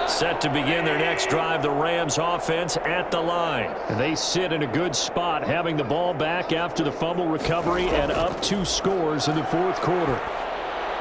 Set to begin their next drive, the Rams offense at the line. And they sit in a good spot, having the ball back after the fumble recovery and up 2 scores in the 4th quarter.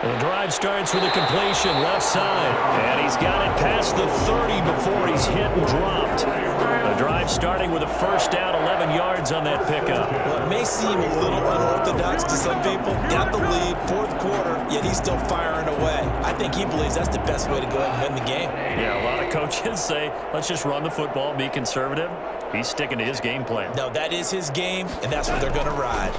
And the drive starts with a completion left side. And he's got it past the 30 before he's hit and dropped. The drive starting with a first down, 11 yards on that pickup. Well, it may seem a little unorthodox to some people. Got the lead, 4th quarter, yet he's still firing away. I think he believes that's the best way to go ahead and win the game. Yeah, a lot of coaches say, let's just run the football, be conservative. He's sticking to his game plan. No, that is his game, and that's what they're going to ride.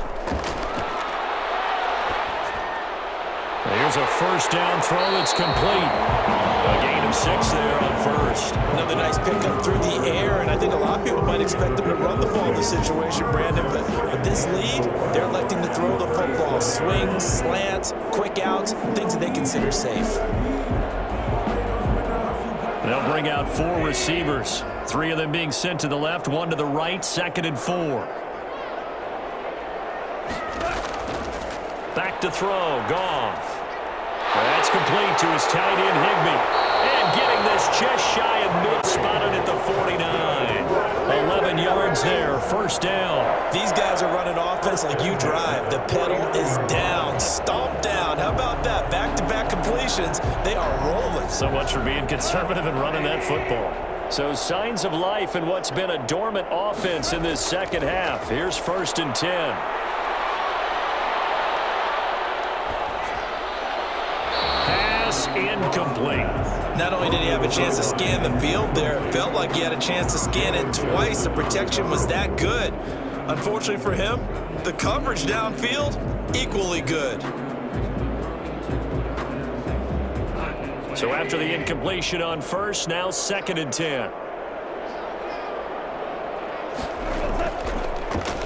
Here's a first down throw that's complete. A gain of 6 there on first. Another nice pickup through the air, and I think a lot of people might expect them to run the ball in this situation, Brandon, but with this lead, they're electing to throw the football. Swings, slants, quick outs, things that they consider safe. They'll bring out 4 receivers. 3 of them being sent to the left, 1 to the right, 2nd and 4. Back to throw, Goff. That's complete to his tight end, Higbee. And getting this just shy of mid, spotted at the 49. 11 yards there, first down. These guys are running offense like you drive. The pedal is down, stomped down. How about that? Back-to-back completions. They are rolling. So much for being conservative and running that football. So signs of life in what's been a dormant offense in this second half. Here's 1st and 10. Incomplete. Not only did he have a chance to scan the field there, it felt like he had a chance to scan it twice. The protection was that good. Unfortunately for him, the coverage downfield, equally good. So after the incompletion on first, now 2nd and 10.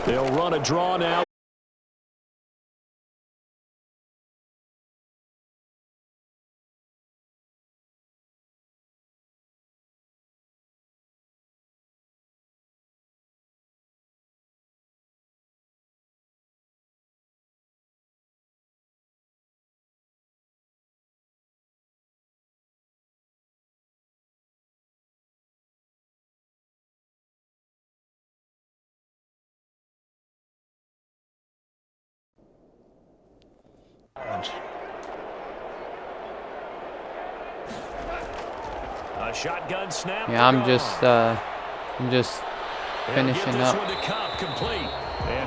They'll run a draw now. A shotgun snap. Yeah, I'm just finishing up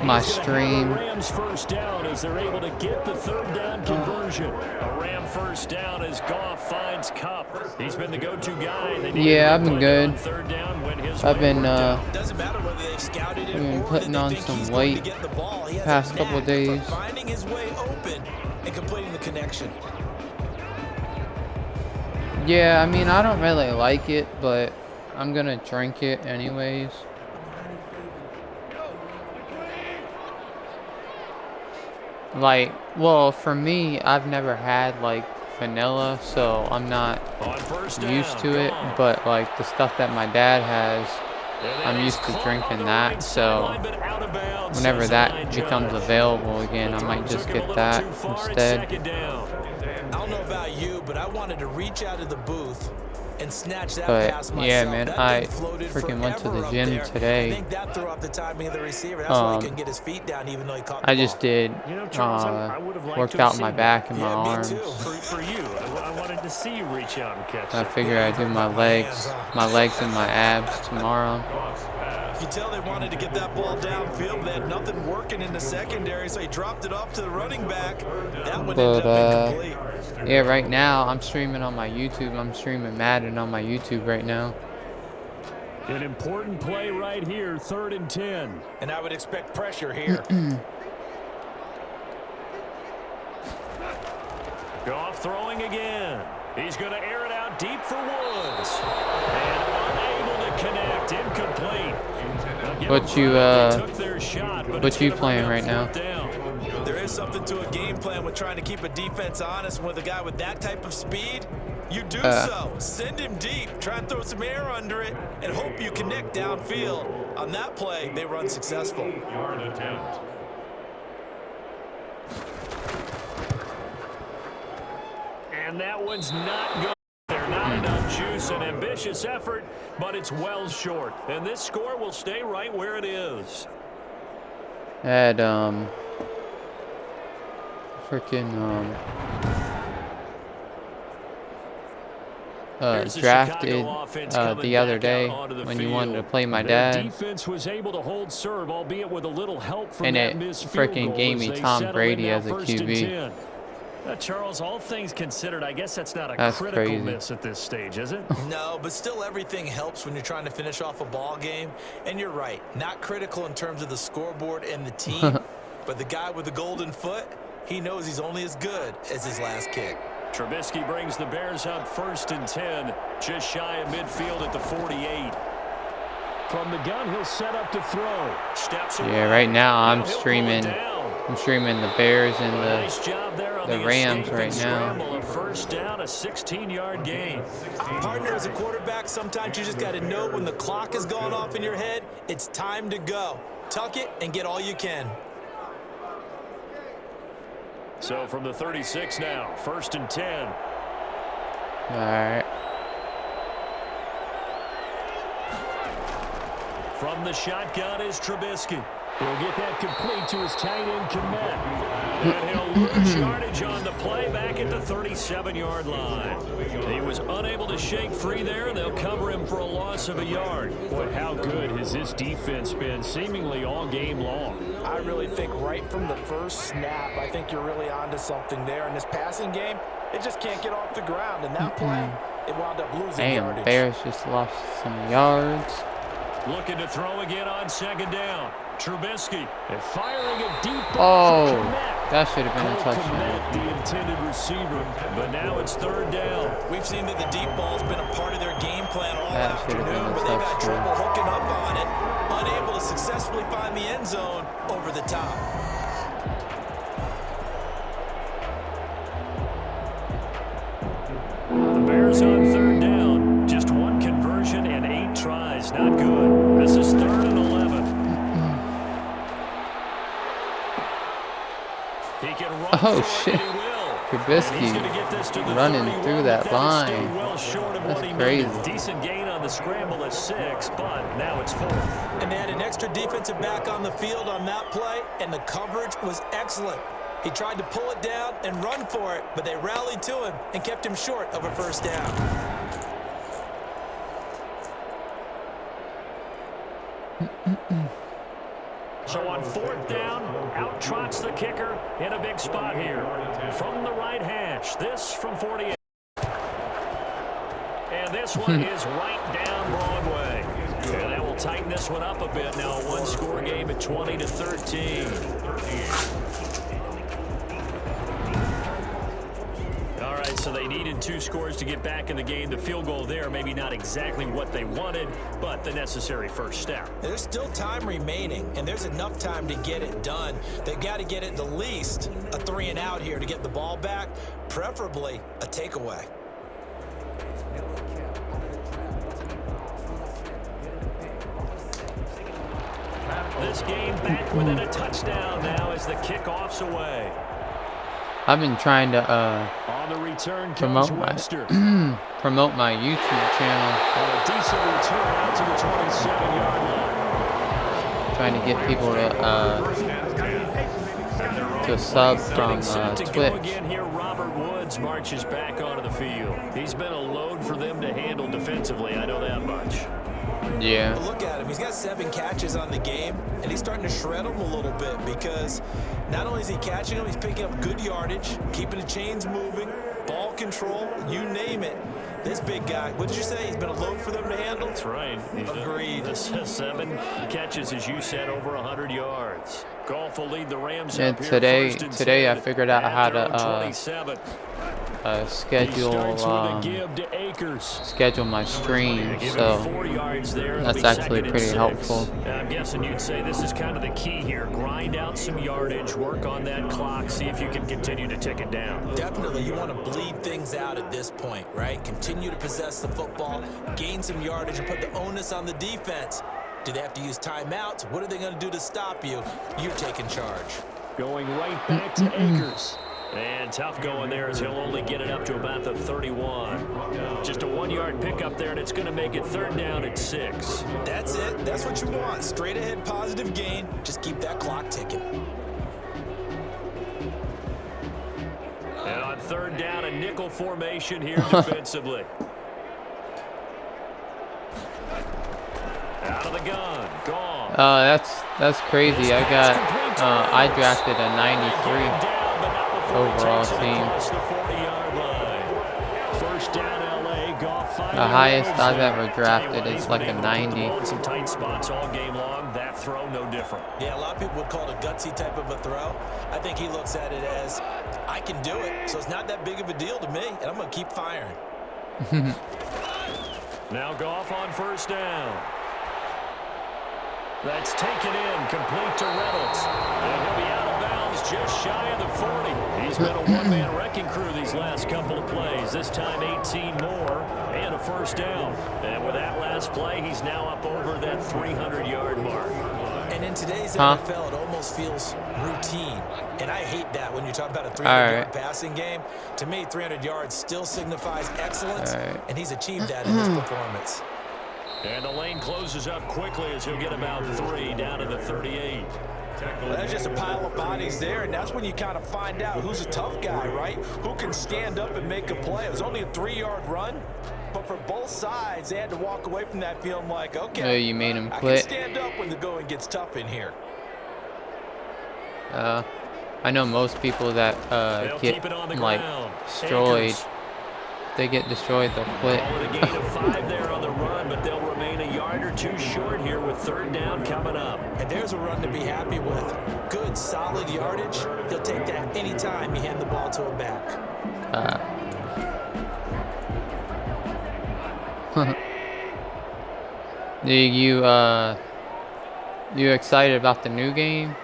my stream. Rams first down as they're able to get the 3rd down conversion. A Ram first down as Goff finds Kupp. He's been the go-to guy. Yeah, I've been good. I've been putting on some weight the past couple of days. Finding his way open and completing the connection. Yeah, I mean, I don't really like it, but I'm gonna drink it anyways. Like, well, for me, I've never had like vanilla, so I'm not used to it, but like the stuff that my dad has, I'm used to drinking that, so whenever that becomes available again, I might just get that instead. I don't know about you, but I wanted to reach out of the booth and snatch that But pass myself. yeah, man, That I thing floated freaking went to forever the up gym there. today. I think that threw off the timing of the receiver. That's why he couldn't get his feet down, even though he caught the I ball. just did worked out my back and my arms. For you, I wanted to see you reach out and catch I it. figure I do my legs and my abs tomorrow. You can tell they wanted to get that ball downfield, but they had nothing working in the secondary, so he dropped it off to the running back. That one ended up incomplete. Yeah, right now I'm streaming on my YouTube. I'm streaming Madden on my YouTube right now. An important play right here, 3rd and 10. And I would expect pressure here. Goff throwing again. He's going to air it out deep for Woods. And unable to connect, incomplete. What you playing right now? There is something to a game plan with trying to keep a defense honest. With a guy with that type of speed, you do so. Send him deep, try and throw some air under it, and hope you connect downfield. On that play, they run successful. Yard attempt. And that one's not good. They're not enough juice, an ambitious effort, but it's well short. And this score will stay right where it is. Had drafted the other day when you wanted to play my dad, Defense was able to hold serve, albeit with a little help from and that it missed field freaking goal gave as me they Tom settle Brady in now, as a 1st and QB. 10. Charles, all things considered, I guess that's not a That's critical crazy. miss at this stage, is it? No, but still everything helps when you're trying to finish off a ball game. And you're right, not critical in terms of the scoreboard and the team, but the guy with the golden foot, he knows he's only as good as his last kick. Trubisky brings the Bears up 1st and 10, just shy of midfield at the 48. From the gun, he'll set up to throw. Steps away. Yeah, right now I'm He'll streaming. pull it down. I'm streaming the Bears and Nice job there on the Rams escape and right now. scramble. A 1st down, a 16-yard gain. Partner, as a quarterback, sometimes you just got to know when the clock has gone off in your head, it's time to go. Tuck it and get all you can. So from the 36 now, 1st and 10. All right. From the shotgun is Trubisky. He'll get that complete to his tight end, Komet. And he'll lose yardage on the play back at the 37-yard line. He was unable to shake free there, and they'll cover him for a loss of a yard. Boy, how good has this defense been seemingly all game long? I really think right from the first snap, I think you're really onto something there. In this passing game, it just can't get off the ground. And that play, it wound up losing Damn, yardage. Bears just lost some yards. Looking to throw again on 2nd down. Trubisky and firing a deep ball Oh, for Komet. that should have been a Cole touchdown. Komet, the intended receiver, but now it's 3rd down. We've seen that the deep ball's been a part of their game plan all That should have been afternoon, a but they've had touchdown. trouble hooking up on it, unable to successfully find the end zone over the top. The Bears on 3rd down. Just 1 conversion and 8 tries. Not good. This is 3rd and 11. He can run Oh, for it, shit. and he will. Trubisky And he's gonna get this to the running 31, through that but that is still line. well short of That's what he crazy. needed. Decent gain on the scramble at 6, but now it's 4th. And they had an extra defensive back on the field on that play, and the coverage was excellent. He tried to pull it down and run for it, but they rallied to him and kept him short of a 1st down. So on 4th down, out trots the kicker in a big spot here. From the right hash, this from 48. And this one is right down Broadway. And that will tighten this one up a bit. Now a 1-score game at 20-13. All right, so they needed 2 scores to get back in the game. The field goal there, maybe not exactly what they wanted, but the necessary 1st step. There's still time remaining, and there's enough time to get it done. They've got to get at the least a 3 and out here to get the ball back, preferably a takeaway. This game back within a touchdown now as the kickoff's away. I've been trying to On the return promote comes my Webster. promote my YouTube channel. And a decent return out to the 27-yard line. Trying to get people to sub from Set to go Twitch. again here. Robert Woods marches back onto the field. He's been a load for them to handle defensively. I know that much. Yeah. But look at him. He's got 7 catches on the game, and he's starting to shred them a little bit because not only is he catching them, he's picking up good yardage, keeping the chains moving, ball control, you name it. This big guy, what did you say? He's been a load for them to handle? That's right. Agreed. 7 catches, as you said, over 100 yards. Golf will lead the Rams And up here today first and I 10 figured out how at their own to 27. schedule He starts with a give to Akers. schedule my stream, Give him so 4 yards there. It'll that's be actually 2nd and pretty 6. helpful. I'm guessing you'd say this is kind of the key here. Grind out some yardage, work on that clock, see if you can continue to tick it down. Definitely, you want to bleed things out at this point, right? Continue to possess the football, gain some yardage, and put the onus on the defense. Do they have to use timeouts? What are they going to do to stop you? You're taking charge. Going right back to Akers. And tough going there as he'll only get it up to about the 31. Just a 1-yard pickup there, and it's going to make it 3rd down at 6. That's it. That's what you want. Straight ahead positive gain. Just keep that clock ticking. And on 3rd down, a nickel formation here defensively. Out of the gun. Gone. That's crazy. I got I drafted a 93 overall team. first down, LA. Goff The highest I've ever drafted is like a 90. Some tight spots all game long. That throw, no different. Yeah, a lot of people would call it a gutsy type of a throw. I think he looks at it as, I can do it, so it's not that big of a deal to me, and I'm going to keep firing. Now Goff on first down. That's taken in, complete to Reynolds. And he'll be out of bounds just shy of the 40. He's been a one-man wrecking crew these last couple of plays. This time 18 more and a first down. And with that last play, he's now up over that 300-yard mark. And in today's NFL, it almost feels routine. And I hate that when you talk about a 300-yard passing game. To me, 300 yards still signifies excellence, and he's achieved that in his performance. And the lane closes up quickly as he'll get about 3 down to the 38. Well, that's just a pile of bodies there, and that's when you kind of find out who's a tough guy, right? Who can stand up and make a play. It was only a 3-yard run, but for both sides, they had to walk away from that feeling like, okay, you made him I quit. can stand up when the going gets tough in here. I know most people that get like destroyed. They get destroyed, they'll quit. Call it a gain of 5 there on the run, but they'll remain a yard or 2 short here with third down coming up. And there's a run to be happy with. Good, solid yardage. He'll take that anytime you hand the ball to a back. You excited about the new game?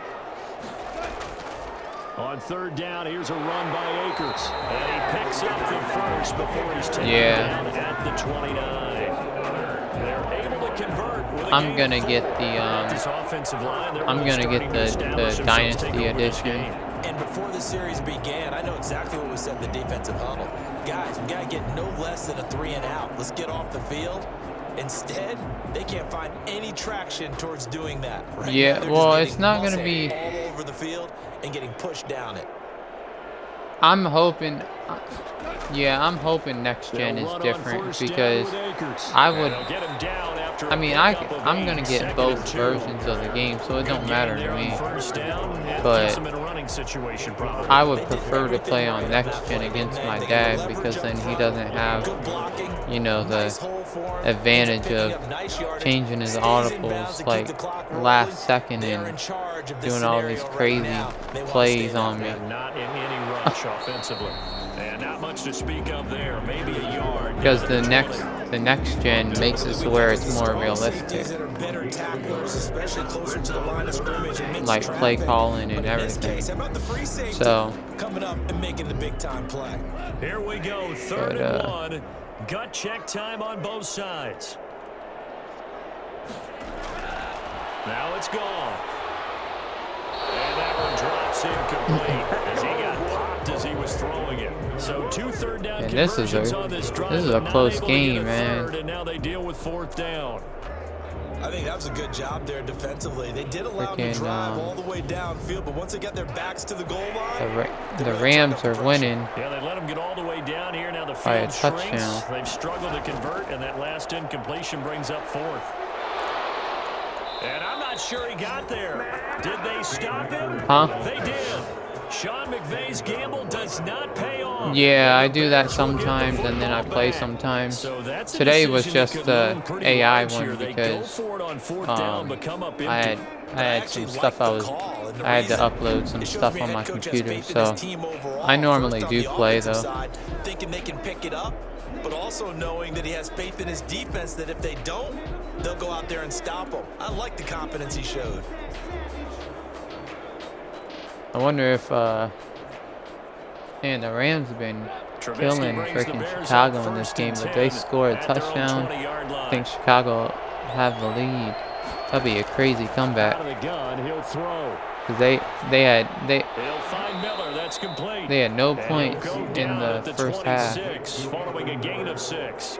On third down, here's a run by Akers. And he picks up the first before he's taken down at the 29. They're able to convert with a I'm gonna get the Dynasty edition. And before the series began, I know exactly what we said in the defensive huddle. Guys, we gotta get no less than a 3 and out. Let's get off the field. Instead, they can't find any traction towards doing that. Right, yeah, well, it's not going to be all over the field and getting pushed down it. I'm hoping next gen is different because I'm going to get both versions of the game, so it don't matter to me. But I would prefer to play on next gen against my dad because then he doesn't have, you know, the advantage of changing his audibles like last second and doing all these crazy plays on me. Not in any rush offensively. And not much to speak of there. Maybe a yard. Because the next gen makes it to where it's more realistic. Like play calling and everything. So coming up and making the big time play. Here we go, third and 1. Gut check time on both sides. Now it's gone. And that one drops incomplete as he got popped as he was throwing it. So 2 third down conversions on this drive. This is a close game, man. And now they deal with fourth down. I think that was a good job there defensively. They did allow them to drive all the way downfield, but once they got their backs to the goal line, the Rams are winning. Yeah, they let them get all the way down here. Now the field shrinks. Touchdown. They've struggled to convert, and that last incompletion brings up fourth. And I'm not sure he got there. Did they stop him? Huh? They did. Sean McVay's gamble does not pay off. Yeah, I do that sometimes, and then I play sometimes. Today was just the AI one because I had some stuff I had to upload some stuff on my computer, so I normally do play though. Thinking they can pick it up, but also knowing that he has faith in his defense that if they don't, they'll go out there and stop him. I like the confidence he showed. I wonder if, man, the Rams have been killing freaking Chicago in this game, but they score a touchdown. I think Chicago have the lead. That'd be a crazy comeback. Because they had no points in the first half. Following a gain of 6.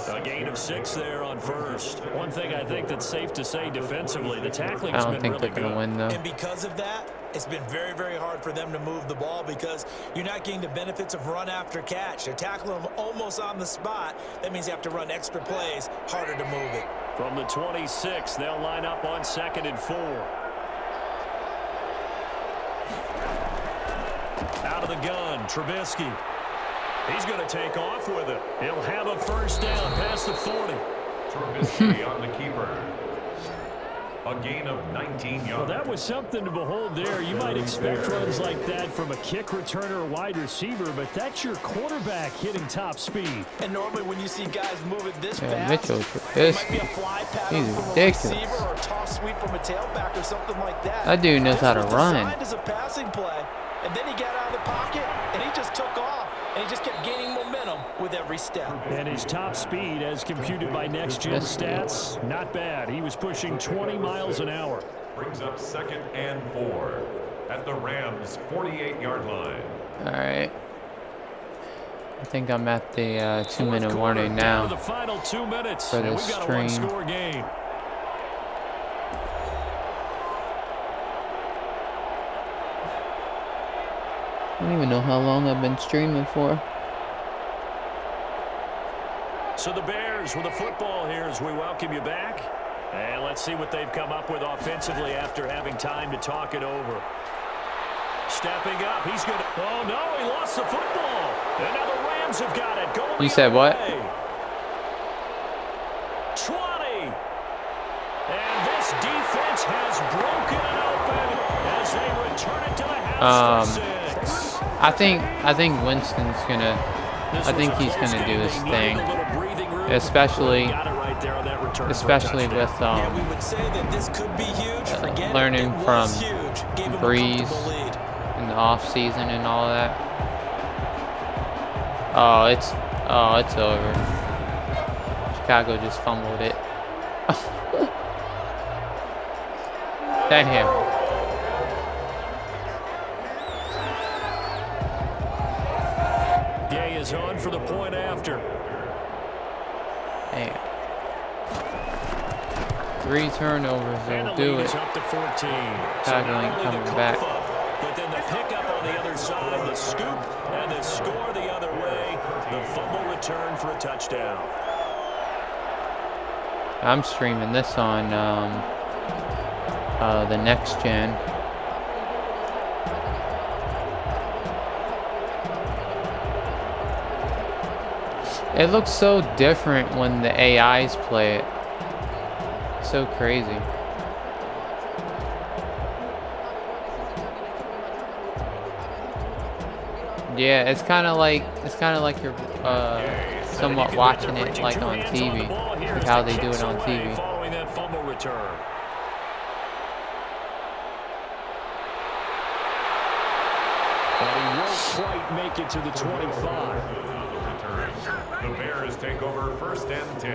A gain of 6 there on first. One thing I think that's safe to say defensively, the tackling's I don't think they're going to win, though. And because of that, it's been very, very hard for them to move the ball because you're not getting the benefits of run after catch. They're tackling them almost on the spot. That means you have to run extra plays, harder to move it. From the 26, they'll line up on 2nd and 4. Out of the gun, Trubisky. He's going to take off with it. He'll have a first down past the 40. Trubisky on the keeper. A gain of 19 yards. Well, that was something to behold there. You might expect runs like that from a kick returner or wide receiver, but that's your quarterback hitting top speed. And normally when you see guys moving this fast, Mitchell it might be a fly pattern He's from a ridiculous. receiver or a toss sweep from a tailback or something like that. That dude knows how to This was run. designed as a passing play, and then he got out of the pocket, and he just took off, and he just kept gaining momentum with every step. And his top speed, as computed by Next Gen Stats, not bad. He was pushing 20 miles an hour. Brings up 2nd and 4 at the Rams' 48-yard line. All right. I think I'm at the 2-minute Fourth warning quarter, down now. to the final 2 minutes. For and this we've got a stream. one-score game. I don't even know how long I've been streaming for. So the Bears with the football here as we welcome you back. And let's see what they've come up with offensively after having time to talk it over. Stepping up, he's going to... Oh, no, he lost the football. And now the Rams have got it. Going You said what? 20. And this defense has broken it open as they return it to the house for 6. I think Winston's gonna. I think he's gonna do his thing, especially with Yeah, we would say that this could be huge. Forget it. learning It from was huge. Gave him a Breeze comfortable lead. in the off season and all that. Oh, it's over. Chicago just fumbled it. Damn. Day is on for the point after. Damn. 3 turnovers, And they'll the do lead it. is up to 14. Chicago ain't not only coming the back. cough-up, but then the pickup on the other side, the scoop, and the score the other way. The fumble return for a touchdown. I'm streaming this on the Next Gen. It looks so different when the AIs play it. So crazy. Yeah, it's kind of like you're somewhat watching it like on TV, like how they do it on TV. Following that fumble return. And he won't quite make it to the 25. The Bears take over 1st and 10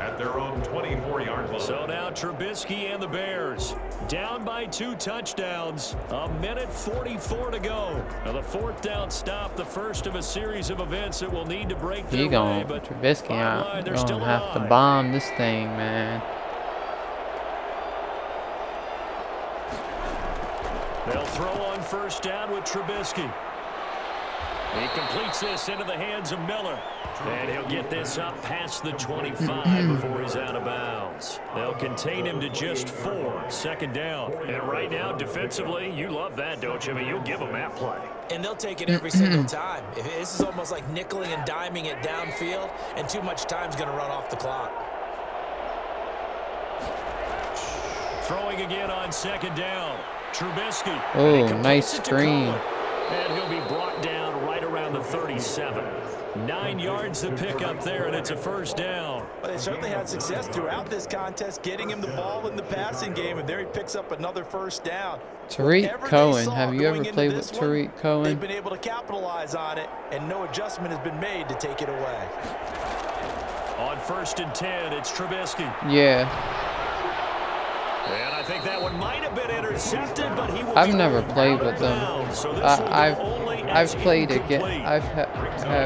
at their own 24-yard line. So now Trubisky and the Bears down by 2 touchdowns. 1:44 to go. Now the 4th down stop, the first of a series of events that will need to break their way. But Trubisky bottom line, out. they're Gonna still have to alive. bomb this thing, man. They'll throw on 1st down with Trubisky. He completes this into the hands of Miller. And he'll get this up past the 25 before he's out of bounds. They'll contain him to just 4. 2nd down. And right now, defensively, you love that, don't you? I mean, you'll give him that play. And they'll take it every single time. This is almost like nickeling and diming it downfield, and too much time's going to run off the clock. Throwing again on 2nd down. Trubisky. Oh, nice screen. And he'll be brought down right around the 37. 9 yards to pick up there, and it's a 1st down. Well, they certainly had success throughout this contest, getting him the ball in the passing game, and there he picks up another 1st down. Tariq Whatever they Cohen. saw Have you ever going into played with this one, Tariq They've Cohen? been able to capitalize on it, and no adjustment has been made to take it away. On 1st and 10, it's Trubisky. Yeah. And I think that one might have been intercepted, but he will I've be never ruled played out with of them. bounds. So this will go only as I've played incomplete. against. I've had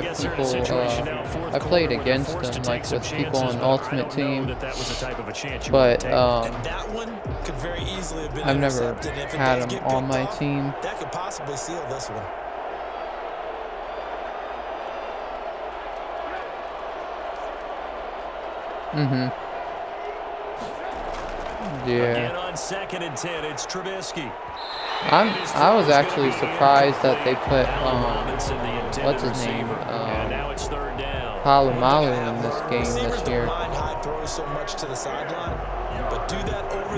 guess they're in a people. situation now, fourth I played quarter, where they're against forced to them, take like some with people chances, on but I Ultimate don't know Team. that was the type of a chance you But would take. And that one could very easily have been I've never intercepted. If it had does them get on picked my off, team. that could possibly seal this one. Yeah. Again on 2nd and 10, it's Trubisky. I was actually surprised that they put what's his name Palomalu in this game this year,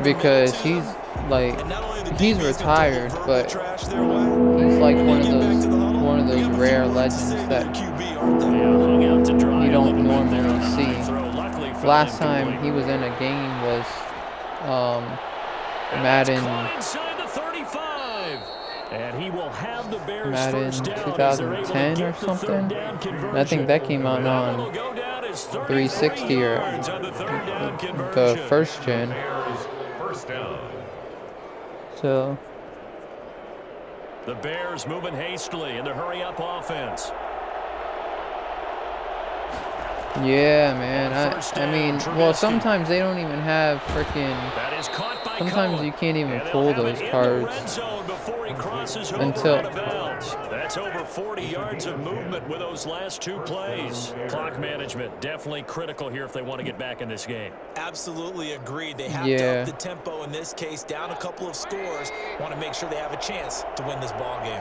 because he's retired, but he's like one of those rare legends that you don't normally see. Last time he was in a game was Madden 2010 or something. I think that came out on 360 or the first gen. So the Bears moving hastily in the hurry-up offense. yeah, man. I mean, well, sometimes they don't even have freaking. Sometimes you can't even pull those cards until. That's over 40 yards of movement with those last two plays. Clock management definitely critical here if they want to get back in this game. Absolutely agreed. They have to up the tempo in this case, down a couple of scores. Want to make sure they have a chance to win this ball game.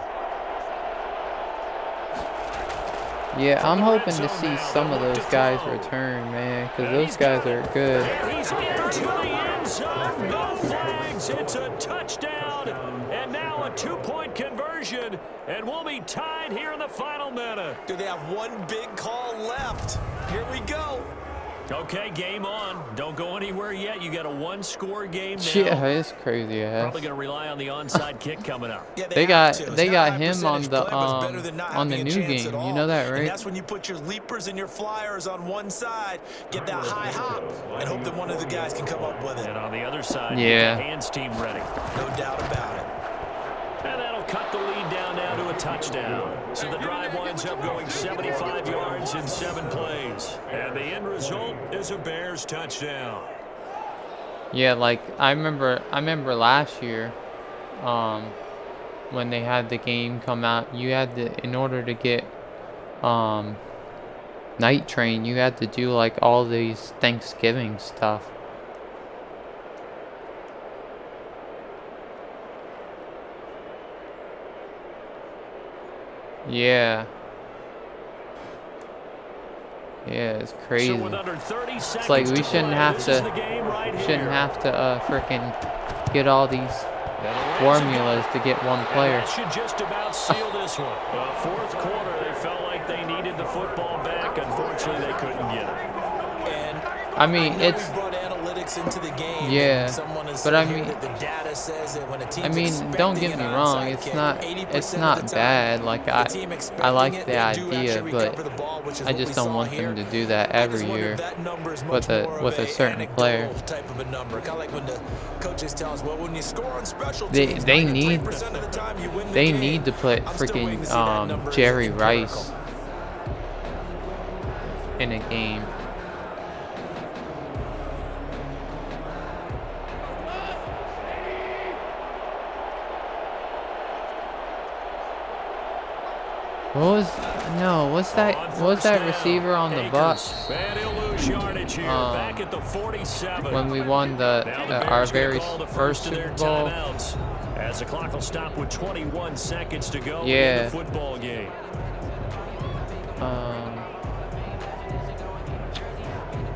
Yeah, I'm hoping to see some of those guys return, man, because those guys are good. He's into the end zone. No flags. It's a touchdown. And now a two-point conversion. And we'll be tied here in the final minute. Do they have one big call left? Here we go. Okay, game on. Don't go anywhere yet. You got a one-score game now. Yeah, it's crazy. Probably going to rely on the onside kick coming up. Yeah, they got him on the new game. You know that, right? And that's when you put your leapers and your flyers on one side, get that high hop, and hope that one of the guys can come up with it. And on the other side, yeah, get the hands team ready. No doubt about it. And that'll cut the lead down now to a touchdown. So the drive winds up going 75 yards in 7 plays. And the end result is a Bears touchdown. Yeah, like I remember last year, when they had the game come out, you had to, in order to get Night Train, you had to do like all these Thanksgiving stuff. Yeah. Yeah, it's crazy. It's like we shouldn't have to freaking get all these formulas to get one player. That should just about seal this one. Fourth quarter, they felt like they needed the football back. Unfortunately, they couldn't get it. And I mean, it's into the game, yeah, but I mean, don't get me wrong, it's not bad. Like I like the idea, but I just don't want them to do that every year with a certain player. They need to put freaking Jerry Rice in a game. What was that receiver on the Bucks? When we won our very first Super Bowl. As the clock will stop with 21 seconds to go in the football game.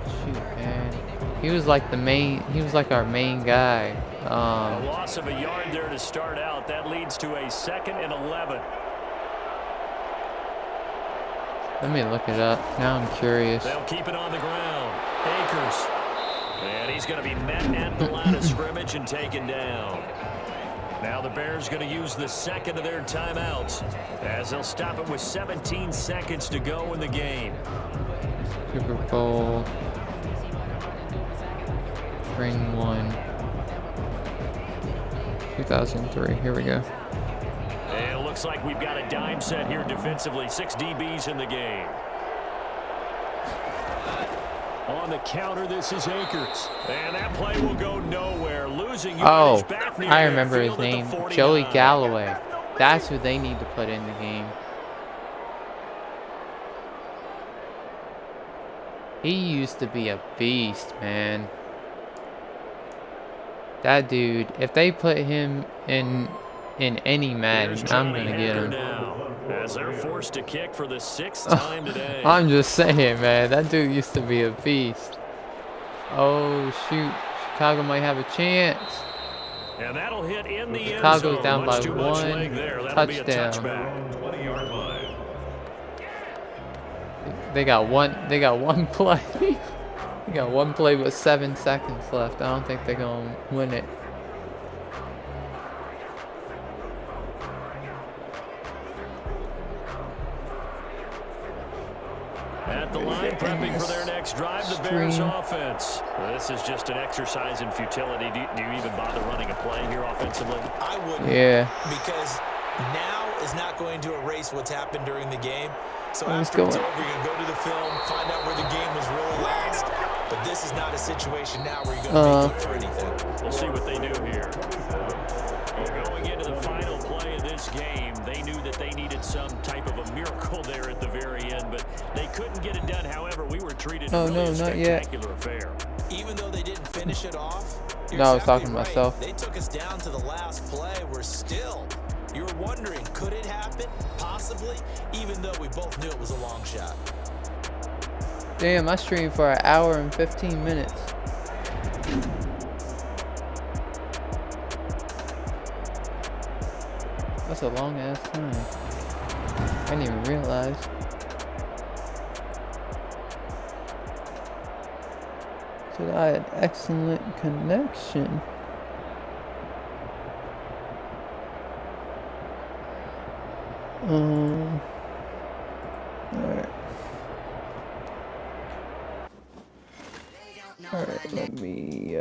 Shoot, man. He was like our main guy. A loss of a yard there to start out. That leads to a 2nd and 11. Let me look it up. Now I'm curious. They'll keep it on the ground. Akers. And he's going to be met at the line of scrimmage and taken down. Now the Bears going to use the second of their timeouts as they'll stop it with 17 seconds to go in the game. Super Bowl. Ring 1. 2003. Here we go. And it looks like we've got a dime set here defensively. 6 DBs in the game. On the counter, this is Akers. And that play will go nowhere. Losing I remember his name. Joey Galloway. That's who they need to put in the game. He used to be a beast, man. That dude, if they put him in in any Madden, I'm gonna get him. As they're forced to kick for the 6th time today. I'm just saying, man, that dude used to be a beast. Oh shoot, Chicago might have a chance. And that'll hit in the end Chicago's zone. down by Too much leg one there. That'll be a touchdown. touchback. 20-yard line. They got one play. They got one play with 7 seconds left. I don't think they're gonna win it. At the line, prepping for their next drive, the Bears offense. Well, this is just an exercise in futility. Do you even bother running a play here offensively? I wouldn't. Yeah. Because now is not going to erase what's happened during the game. So Let's after go. it's over, you're going to go to the film, find out where the game was really lost. But this is not a situation now where you're going to make up for anything. We'll see what they do here. Well, going into the final play of this game, they knew that they needed some type of a miracle there at the very end, but they couldn't get it done. However, we were treated Oh, really no, a not yet. spectacular affair. Even though they didn't finish it off, you're No, I was exactly talking to right. myself. They took us down to the last play. We're still. You were wondering, could it happen? Possibly, even though we both knew it was a long shot. Damn, I streamed for 1 hour and 15 minutes. That's a long ass time. I didn't even realize. So I had excellent connection. Alright. Alright, let me